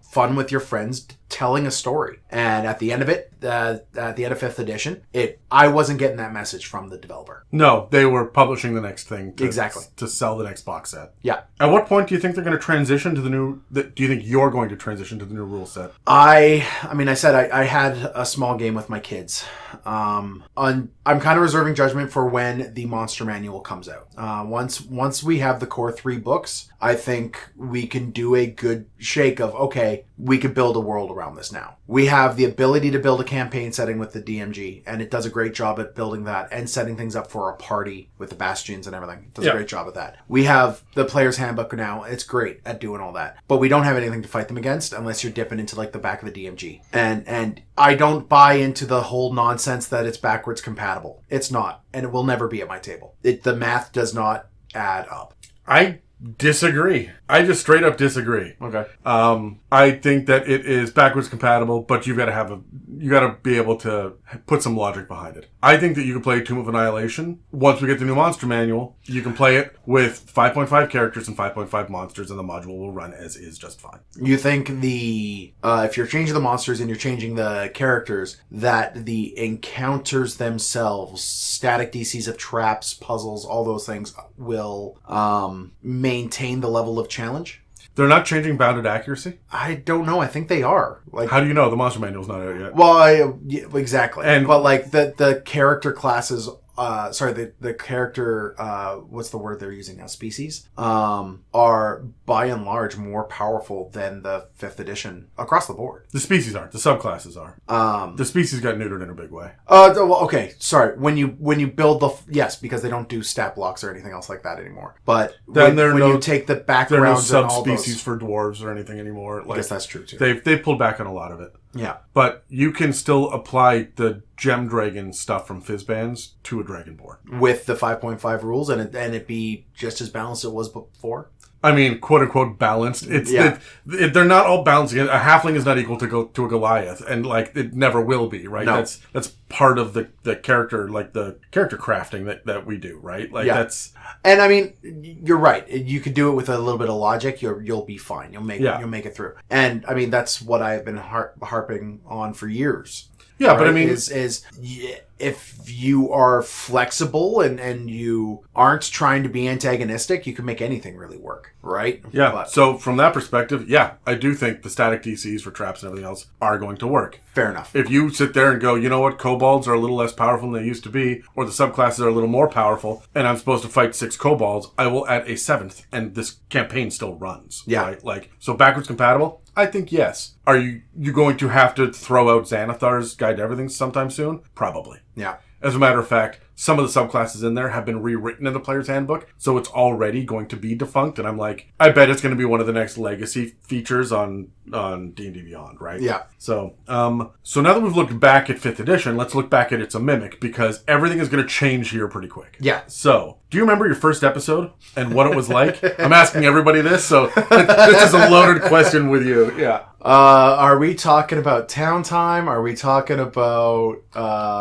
fun with your friends, telling a story. And at the end of it, at the end of 5th edition, I wasn't getting that message from the developer. No, they were publishing the next thing. Exactly. To sell the next box set. Yeah. At what point do you think they're going to transition to the new... Do you think you're going to transition to the new rule set? I said I had a small game with my kids. I'm kind of reserving judgment for when the Monster Manual comes out. Once we have the core 3 books, I think we can do a good shake of, okay, we could build a world around this now. We have the ability to build a campaign setting with the DMG, and it does a great job at building that and setting things up for a party with the bastions and everything. It does a great job at that. We have the player's handbook now. It's great at doing all that. But we don't have anything to fight them against unless you're dipping into like the back of the DMG. And I don't buy into the whole nonsense that it's backwards compatible. It's not, and it will never be at my table. The math does not add up. I disagree. I just straight up disagree. Okay. I think that it is backwards compatible, but you got to be able to put some logic behind it. I think that you can play Tomb of Annihilation. Once we get the new monster manual, you can play it with 5.5 characters and 5.5 monsters, and the module will run as is just fine. You think if you're changing the monsters and you're changing the characters, that the encounters themselves, static DCs of traps, puzzles, all those things will maintain the level of challenge? They're not changing bounded accuracy? I don't know. I think they are. Like, how do you know? The monster manual's not out yet. Well, exactly. But like the character classes, the character, what's the word they're using now? Species, are by and large more powerful than the 5th edition across the board. The species aren't. The subclasses are. The species got neutered in a big way. Okay. Sorry. When you build yes, because they don't do stat blocks or anything else like that anymore. But then when you take the backgrounds, there are no and all subspecies those, for dwarves or anything anymore. I guess that's true too. They've pulled back on a lot of it. Yeah. But you can still apply the Gem Dragon stuff from Fizzbands to a Dragonborn. With the 5.5 rules and it be just as balanced as it was before? I mean, quote unquote balanced. They're not all balanced. A halfling is not equal to a Goliath, and like it never will be, right? No. That's part of the character, like the character crafting that we do, right? Like that's. And I mean, you're right. You could do it with a little bit of logic. You'll be fine. You'll make it through. And I mean, that's what I've been harping on for years. Yeah, right? But I mean, if you are flexible and you aren't trying to be antagonistic, you can make anything really work, right? Yeah. So from that perspective, I do think the static DCs for traps and everything else are going to work. Fair enough. If you sit there and go, you know what, kobolds are a little less powerful than they used to be, or the subclasses are a little more powerful, and I'm supposed to fight 6 kobolds, I will add a 7th, and this campaign still runs. Yeah. Right? Like, so backwards compatible? I think yes. Are you going to have to throw out Xanathar's Guide to Everything sometime soon? Probably. Yeah. As a matter of fact, some of the subclasses in there have been rewritten in the player's handbook, so it's already going to be defunct, and I'm like, I bet it's going to be one of the next legacy features on D&D Beyond, right? Yeah. So now that we've looked back at 5th edition, let's look back at It's a Mimic, because everything is going to change here pretty quick. Yeah. So, do you remember your first episode and what it was like? I'm asking everybody this, so this is a loaded question with you. Yeah. Are we talking about town time? Are we talking about...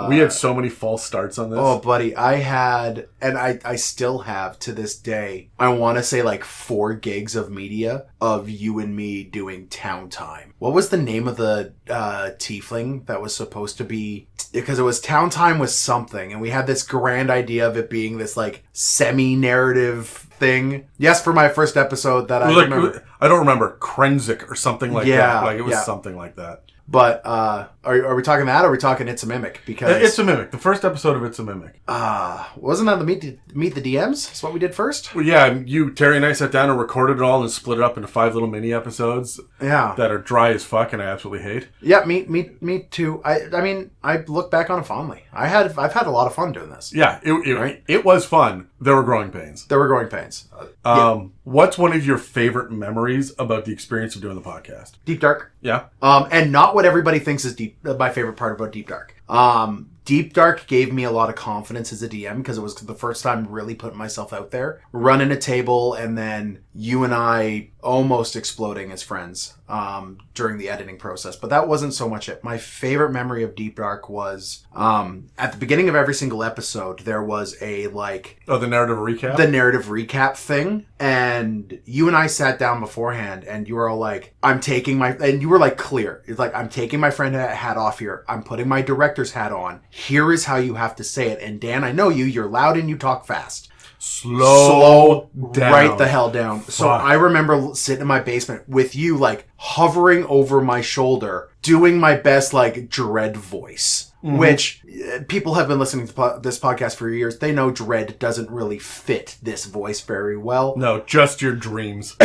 We had so many false starts on this. Oh, buddy, I had, and I still have to this day, I want to say like 4 gigs of media of you and me doing town time. What was the name of the tiefling that was supposed to be... Because it was town time with something, and we had this grand idea of it being this like semi-narrative thing. Yes, for my first episode that remember. I don't remember. Krenzik or something like that. Like it was something like that. But Are we talking that, or are we talking It's a Mimic? Because It's a Mimic. The first episode of It's a Mimic. wasn't that the Meet the DMs? That's what we did first? Well, yeah, Terry and I sat down and recorded it all and split it up into 5 little mini episodes Yeah. that are dry as fuck and I absolutely hate. Yeah, me too. I mean, I look back on it fondly. I've had a lot of fun doing this. Yeah, it was fun. There were growing pains. There were growing pains. What's one of your favorite memories about the experience of doing the podcast? Deep Dark. Yeah? And not what everybody thinks is my favorite part about Deep Dark. Deep Dark gave me a lot of confidence as a DM because it was the first time really putting myself out there, running a table, and then you and I almost exploding as friends during the editing process. But that wasn't so much it. My favorite memory of Deep Dark was at the beginning of every single episode, there was a the narrative recap? The narrative recap thing. And you and I sat down beforehand and you were all like, and you were like clear. It's like, I'm taking my friend hat off here. I'm putting my director's hat on. Here is how you have to say it. And Dan, I know you're loud and you talk fast. Slow down. Right the hell down. So I remember sitting in my basement with you like hovering over my shoulder, doing my best like dread voice. Mm-hmm. Which people have been listening to this podcast for years. They know dread doesn't really fit this voice very well. No, just your dreams.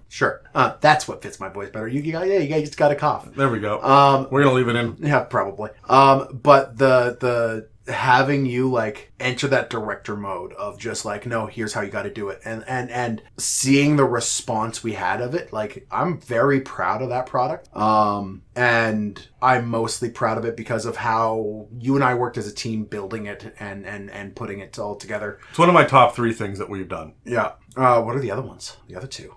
Sure. That's what fits my voice better. You just got a cough. There we go. We're going to leave it in. Yeah, probably. But the having you like enter that director mode of just like, no, here's how you got to do it. And seeing the response we had of it, like I'm very proud of that product. And I'm mostly proud of it because of how you and I worked as a team building it and putting it all together. It's one of my top 3 things that we've done. Yeah. What are the other ones? The other 2?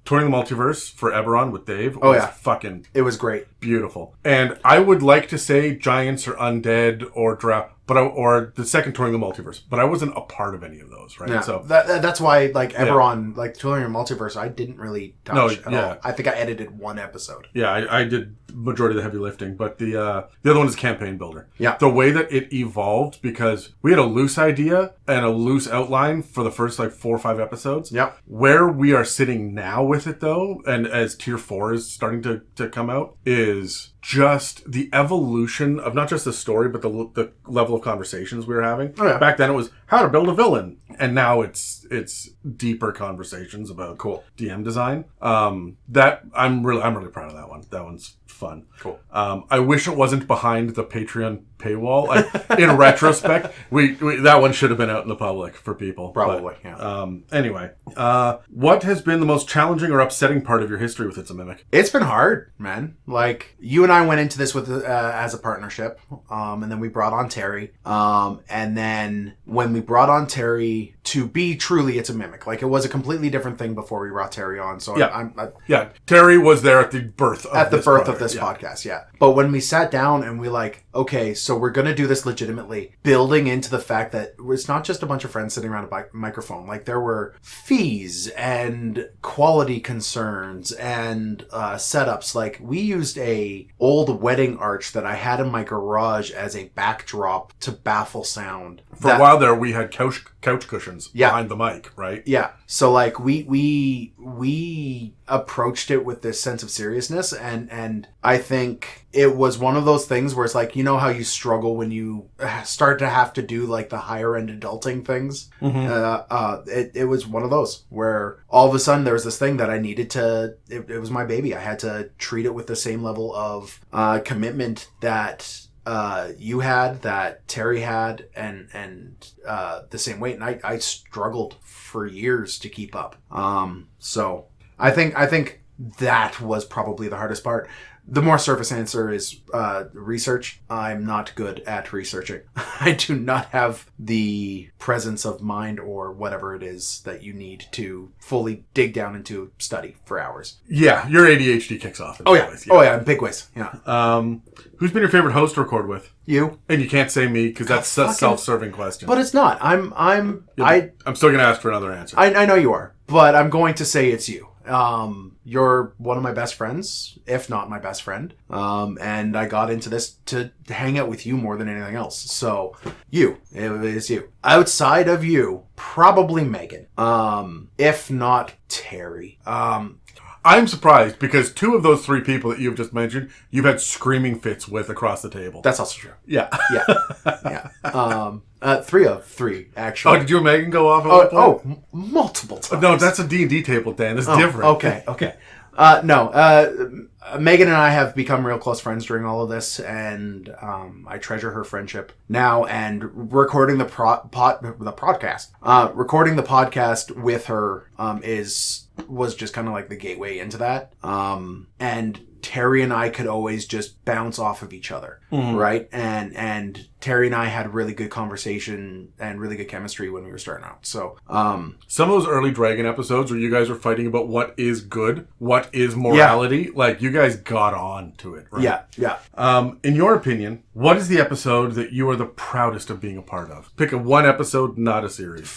Touring the Multiverse for Eberron with Dave. Fucking it was great. Beautiful. And I would like to say Giants or Undead or Draft, or the second Touring the Multiverse, but I wasn't a part of any of those, right? Yeah. So that's why like Eberron, like Touring the Multiverse, I didn't really touch at all. I think I edited 1 episode. Yeah, I did majority of the heavy lifting, but the other one is Campaign Builder. Yeah. The way that it evolved, because we had a loose idea and a loose outline for the first like 4 or 5 episodes. Yep. Where we are sitting now with it though, and as Tier 4 is starting to come out, is just the evolution of not just the story, but the level of conversations we were having. Oh, yeah. Back then it was how to build a villain, and now it's deeper conversations about DM design. That I'm really proud of that one. That one's fun. Cool. I wish it wasn't behind the Patreon paywall. In retrospect, we that one should have been out in the public for people. Probably. But, yeah. Anyway, what has been the most challenging or upsetting part of your history with It's a Mimic? It's been hard, man. Like you and I went into this with as a partnership, and then we brought on Terry, and then when we brought on Terry to be truly It's a Mimic, like it was a completely different thing before we brought Terry on. So yeah, Terry was there at the birth of this podcast. Yeah, but when we sat down and we like, okay, so we're gonna do this legitimately, building into the fact that it's not just a bunch of friends sitting around a microphone. Like there were fees and quality concerns and setups. Like we used a old wedding arch that I had in my garage as a backdrop to baffle sound. For a while there, we had couch cushions behind the mic, right? Yeah. So like we approached it with this sense of seriousness, and I think it was one of those things where it's like, you know how you struggle when you start to have to do like the higher end adulting things. Mm-hmm. It was one of those where all of a sudden there was this thing that I needed to. It was my baby. I had to treat it with the same level of commitment that you had, that Terry had, and the same weight. And I struggled for years to keep up. So I think that was probably the hardest part. The more surface answer is research. I'm not good at researching. I do not have the presence of mind or whatever it is that you need to fully dig down into study for hours. Yeah, your ADHD kicks off. In big ways. Yeah. Who's been your favorite host to record with? You. And you can't say me because that's a self-serving question. But it's not. I'm still going to ask for another answer. I know you are, but I'm going to say it's you. You're one of my best friends, if not my best friend. And I got into this to hang out with you more than anything else. So it is you. Outside of you, probably Megan. If not Terry. I'm surprised because 2 of those 3 people that you've just mentioned, you've had screaming fits with across the table. That's also true. Yeah. Yeah. 3 of 3, actually. Oh, did you and Megan go off? At one point? Multiple times. No, that's a D&D table, Dan. It's different. Okay. Megan and I have become real close friends during all of this, and I treasure her friendship now. And recording the podcast with her was just kind of like the gateway into that. And Terry and I could always just bounce off of each other, right? And Terry and I had really good conversation and really good chemistry when we were starting out. So, some of those early Dragon episodes where you guys were fighting about what is good, what is morality, like you guys got on to it, right? Yeah. In your opinion, what is the episode that you are the proudest of being a part of? Pick one episode, not a series.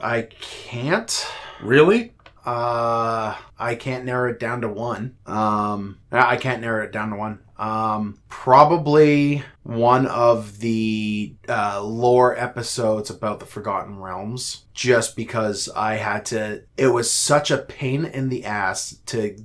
I can't. Really? I can't narrow it down to one. I can't narrow it down to one. Probably one of the lore episodes about the Forgotten Realms, just because it was such a pain in the ass to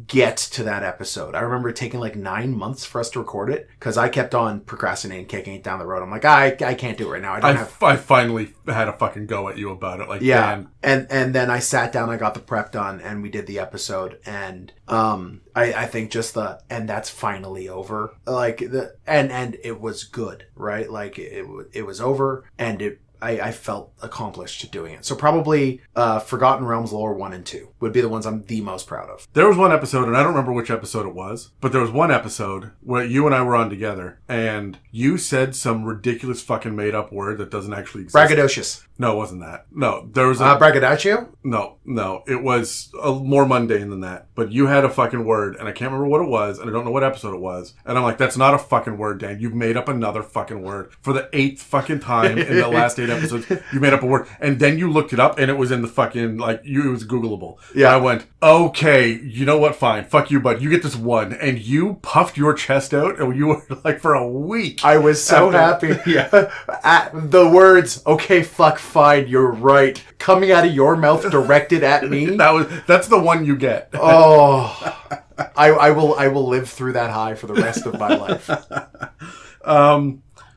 get to that episode. I remember taking like 9 months for us to record it because I kept on procrastinating, kicking it down the road. I'm like, I can't do it right now. I finally had a fucking go at you about it. Like, yeah. Dan. And then I sat down, I got the prep done, and we did the episode. And I think just and that's finally over. Like and it was good, right? Like it was over, and I felt accomplished doing it. So probably Forgotten Realms Lore 1 and 2 would be the ones I'm the most proud of. There was one episode, and I don't remember which episode it was, but there was one episode where you and I were on together, and you said some ridiculous fucking made-up word that doesn't actually exist. Braggadocious. No, it wasn't that. No, there was braggadocio? No. It was more mundane than that. But you had a fucking word, and I can't remember what it was, and I don't know what episode it was. And I'm like, that's not a fucking word, Dan. You've made up another fucking word. For the 8th fucking time in the last 8 episodes, you made up a word. And then you looked it up, and it was in the fucking, it was Googleable. Yeah. And I went, okay, you know what? Fine. Fuck you, bud. You get this one. And you puffed your chest out, and you were like, for a week. I was so happy. Yeah. At the words, okay, fuck, fine, you're right, coming out of your mouth directed at me. That's the one you get. Oh, I will live through that high for the rest of my life.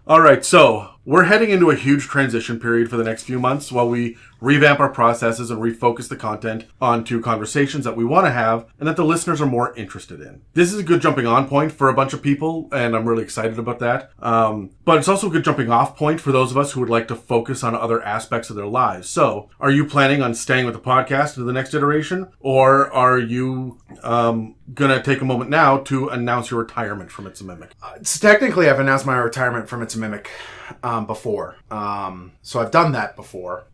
All right, so we're heading into a huge transition period for the next few months while we revamp our processes and refocus the content onto conversations that we want to have and that the listeners are more interested in. This is a good jumping on point for a bunch of people, and I'm really excited about that. But it's also a good jumping off point for those of us who would like to focus on other aspects of their lives. So, are you planning on staying with the podcast to the next iteration, or are you gonna take a moment now to announce your retirement from It's a Mimic? So technically, I've announced my retirement from It's a Mimic before. So I've done that before.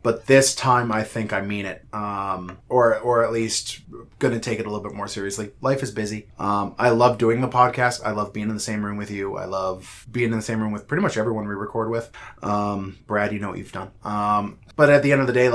But this time I think I mean it. Or at least going to take it a little bit more seriously. Life is busy. I love doing the podcast. I love being in the same room with you. I love being in the same room with pretty much everyone we record with. Brad, you know what you've done. But at the end of the day,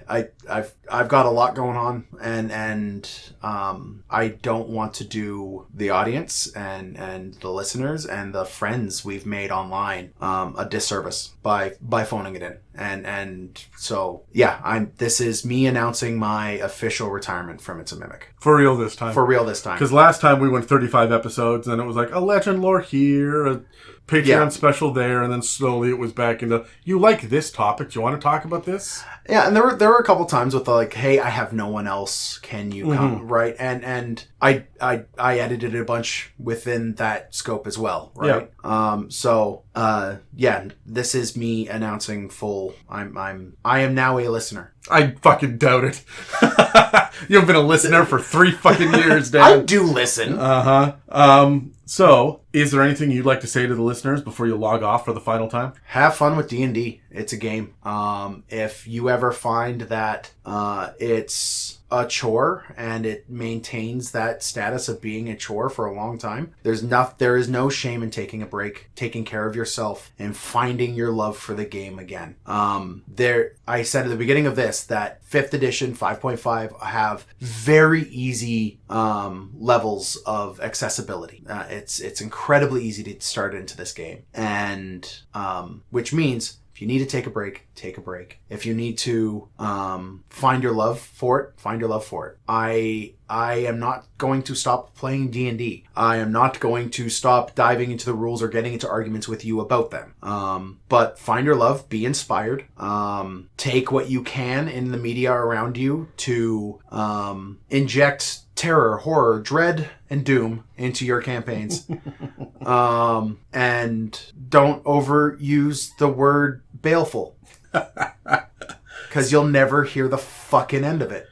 I've got a lot going on, and I don't want to do the audience and the listeners and the friends we've made online a disservice by phoning it in. And so yeah, this is me announcing my official retirement from It's a Mimic. For real this time. Because last time we went 35 episodes, and it was like a legend lore here, a Patreon special there, and then slowly it was back into, you like this topic, do you want to talk about this? Yeah, and there were a couple times with hey, I have no one else, can you come, right? And I edited a bunch within that scope as well, right? Yeah. This is me announcing full, I am now a listener. I fucking doubt it. You've been a listener for 3 fucking years, Dan. I do listen. So, is there anything you'd like to say to the listeners before you log off for the final time? Have fun with D&D. It's a game. If you ever find that it's a chore and it maintains that status of being a chore for a long time, there is no shame in taking a break, taking care of yourself, and finding your love for the game again. I said at the beginning of this that 5th edition 5.5 have very easy levels of accessibility. It's incredibly easy to start into this game, and which means if If you need to take a break, take a break. If you need to find your love for it, find your love for it. I am not going to stop playing D&D. I am not going to stop diving into the rules or getting into arguments with you about them. But find your love, be inspired. Take what you can in the media around you to inject terror, horror, dread, and doom into your campaigns. And don't overuse the word baleful. Because you'll never hear the fucking end of it.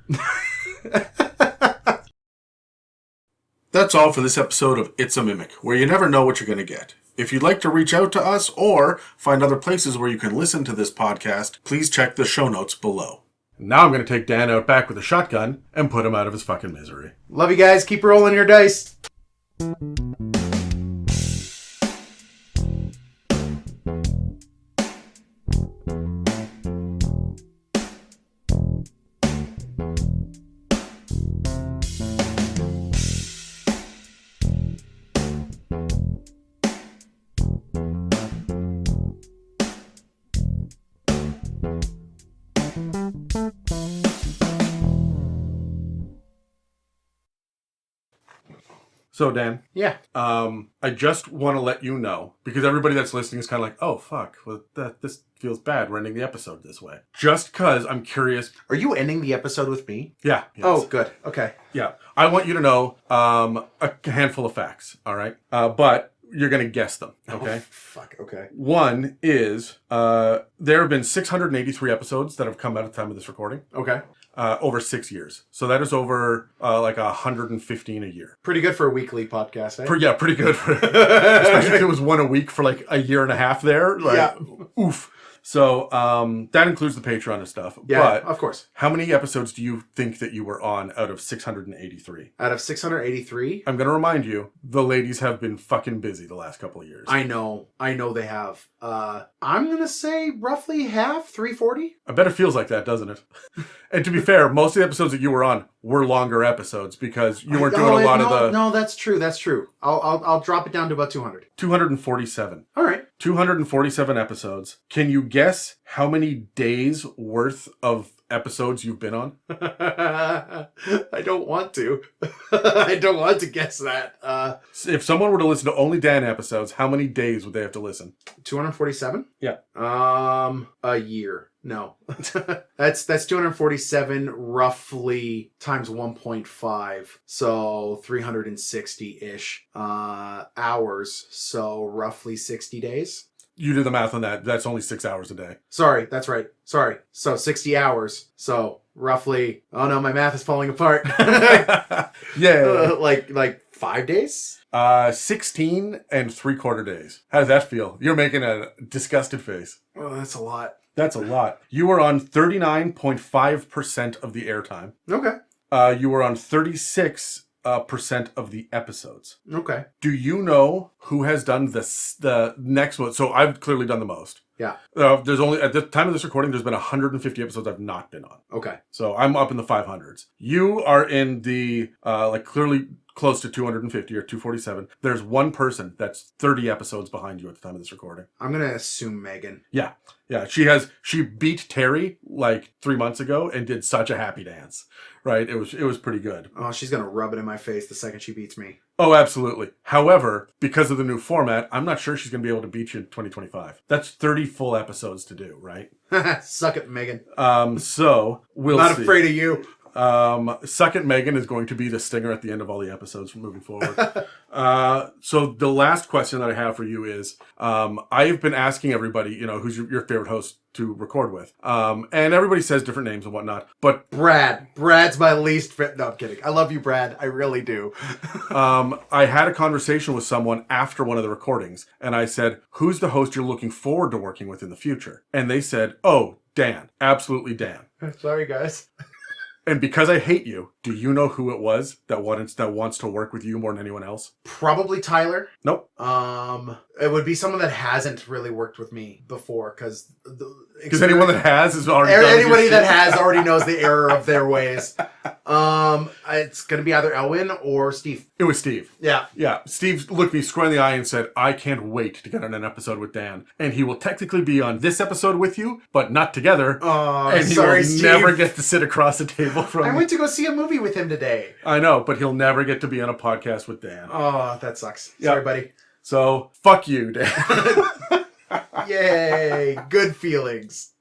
That's all for this episode of It's a Mimic, where you never know what you're going to get. If you'd like to reach out to us or find other places where you can listen to this podcast, please check the show notes below. Now I'm going to take Dan out back with a shotgun and put him out of his fucking misery. Love you guys. Keep rolling your dice. So, Dan, Yeah. I just want to let you know, because everybody that's listening is kind of like, oh, fuck, well, this feels bad. We're ending the episode this way. Just because I'm curious. Are you ending the episode with me? Yeah. Yes. Oh, good. Okay. Yeah. I want you to know a handful of facts, all right? But you're going to guess them, okay? Oh, fuck, okay. One is there have been 683 episodes that have come out at the time of this recording. Okay. Over 6 years. So that is over like 115 a year. Pretty good for a weekly podcast, eh? Yeah, pretty good. Especially if it was one a week for like a year and a half there. Like, Yeah. Oof. So that includes the Patreon and stuff. Yeah, But of course. how many episodes do you think that you were on out of 683? Out of 683? I'm going to remind you, the ladies have been fucking busy the last couple of years. I know they have. I'm going to say roughly half, 340? I bet it feels like that, doesn't it? And to be fair, most of the episodes that you were on were longer episodes because you weren't doing a lot of the... No, that's true. I'll drop it down to about 200. 247. All right. 247 episodes. Can you guess how many days worth of episodes you've been on? I don't want to. I don't want to guess that. If someone were to listen to only Dan episodes, how many days would they have to listen? 247? Yeah. A year. No. That's 247 roughly times 1.5. So 360-ish hours. So roughly 60 days. You do the math on that. That's only 6 hours a day. Sorry, that's right. Sorry. So 60 hours. So roughly, oh no, my math is falling apart. Yeah. Like 5 days? 16 and 3/4 days. How does that feel? You're making a disgusted face. Oh, that's a lot. That's a lot. You were on 39.5% of the airtime. Okay. You were on 36% of the episodes. Okay. Do you know who has done the next one? So I've clearly done the most. Yeah. There's only, at the time of this recording, there's been 150 episodes I've not been on. Okay. So I'm up in the 500s. You are in the, clearly close to 250 or 247. There's one person that's 30 episodes behind you at the time of this recording. I'm going to assume Megan. Yeah. Yeah. She beat Terry like 3 months ago and did such a happy dance, right? It was pretty good. Oh, she's going to rub it in my face the second she beats me. Oh, absolutely. However, because of the new format, I'm not sure she's going to be able to beat you in 2025. That's 30 full episodes to do, right? Suck it, Megan. So we'll Not see. afraid of you. Suck It Megan is going to be the stinger at the end of all the episodes from moving forward. So the last question that I have for you is, I've been asking everybody, who's your favorite host to record with. And everybody says different names and whatnot, but Brad's my least fit. No, I'm kidding. I love you, Brad. I really do. I had a conversation with someone after one of the recordings and I said, who's the host you're looking forward to working with in the future? And they said, oh, Dan, absolutely Dan. Sorry, guys. And because I hate you, do you know who it was that wants to work with you more than anyone else? Probably Tyler. Nope. It would be someone that hasn't really worked with me before, because anyone that has is already anybody that has already knows the error of their ways. It's going to be either Ehlwyn or Steve. It was Steve. Yeah. Yeah, Steve looked me square in the eye and said, I can't wait to get on an episode with Dan. And he will technically be on this episode with you, but not together. Oh, and he sorry, will Steve. never get to sit across the table from I me. went to go see a movie with him today. I know, but he'll never get to be on a podcast with Dan. Oh, that sucks. Yeah. Sorry, buddy. So, fuck you, Dan. Yay. Good feelings.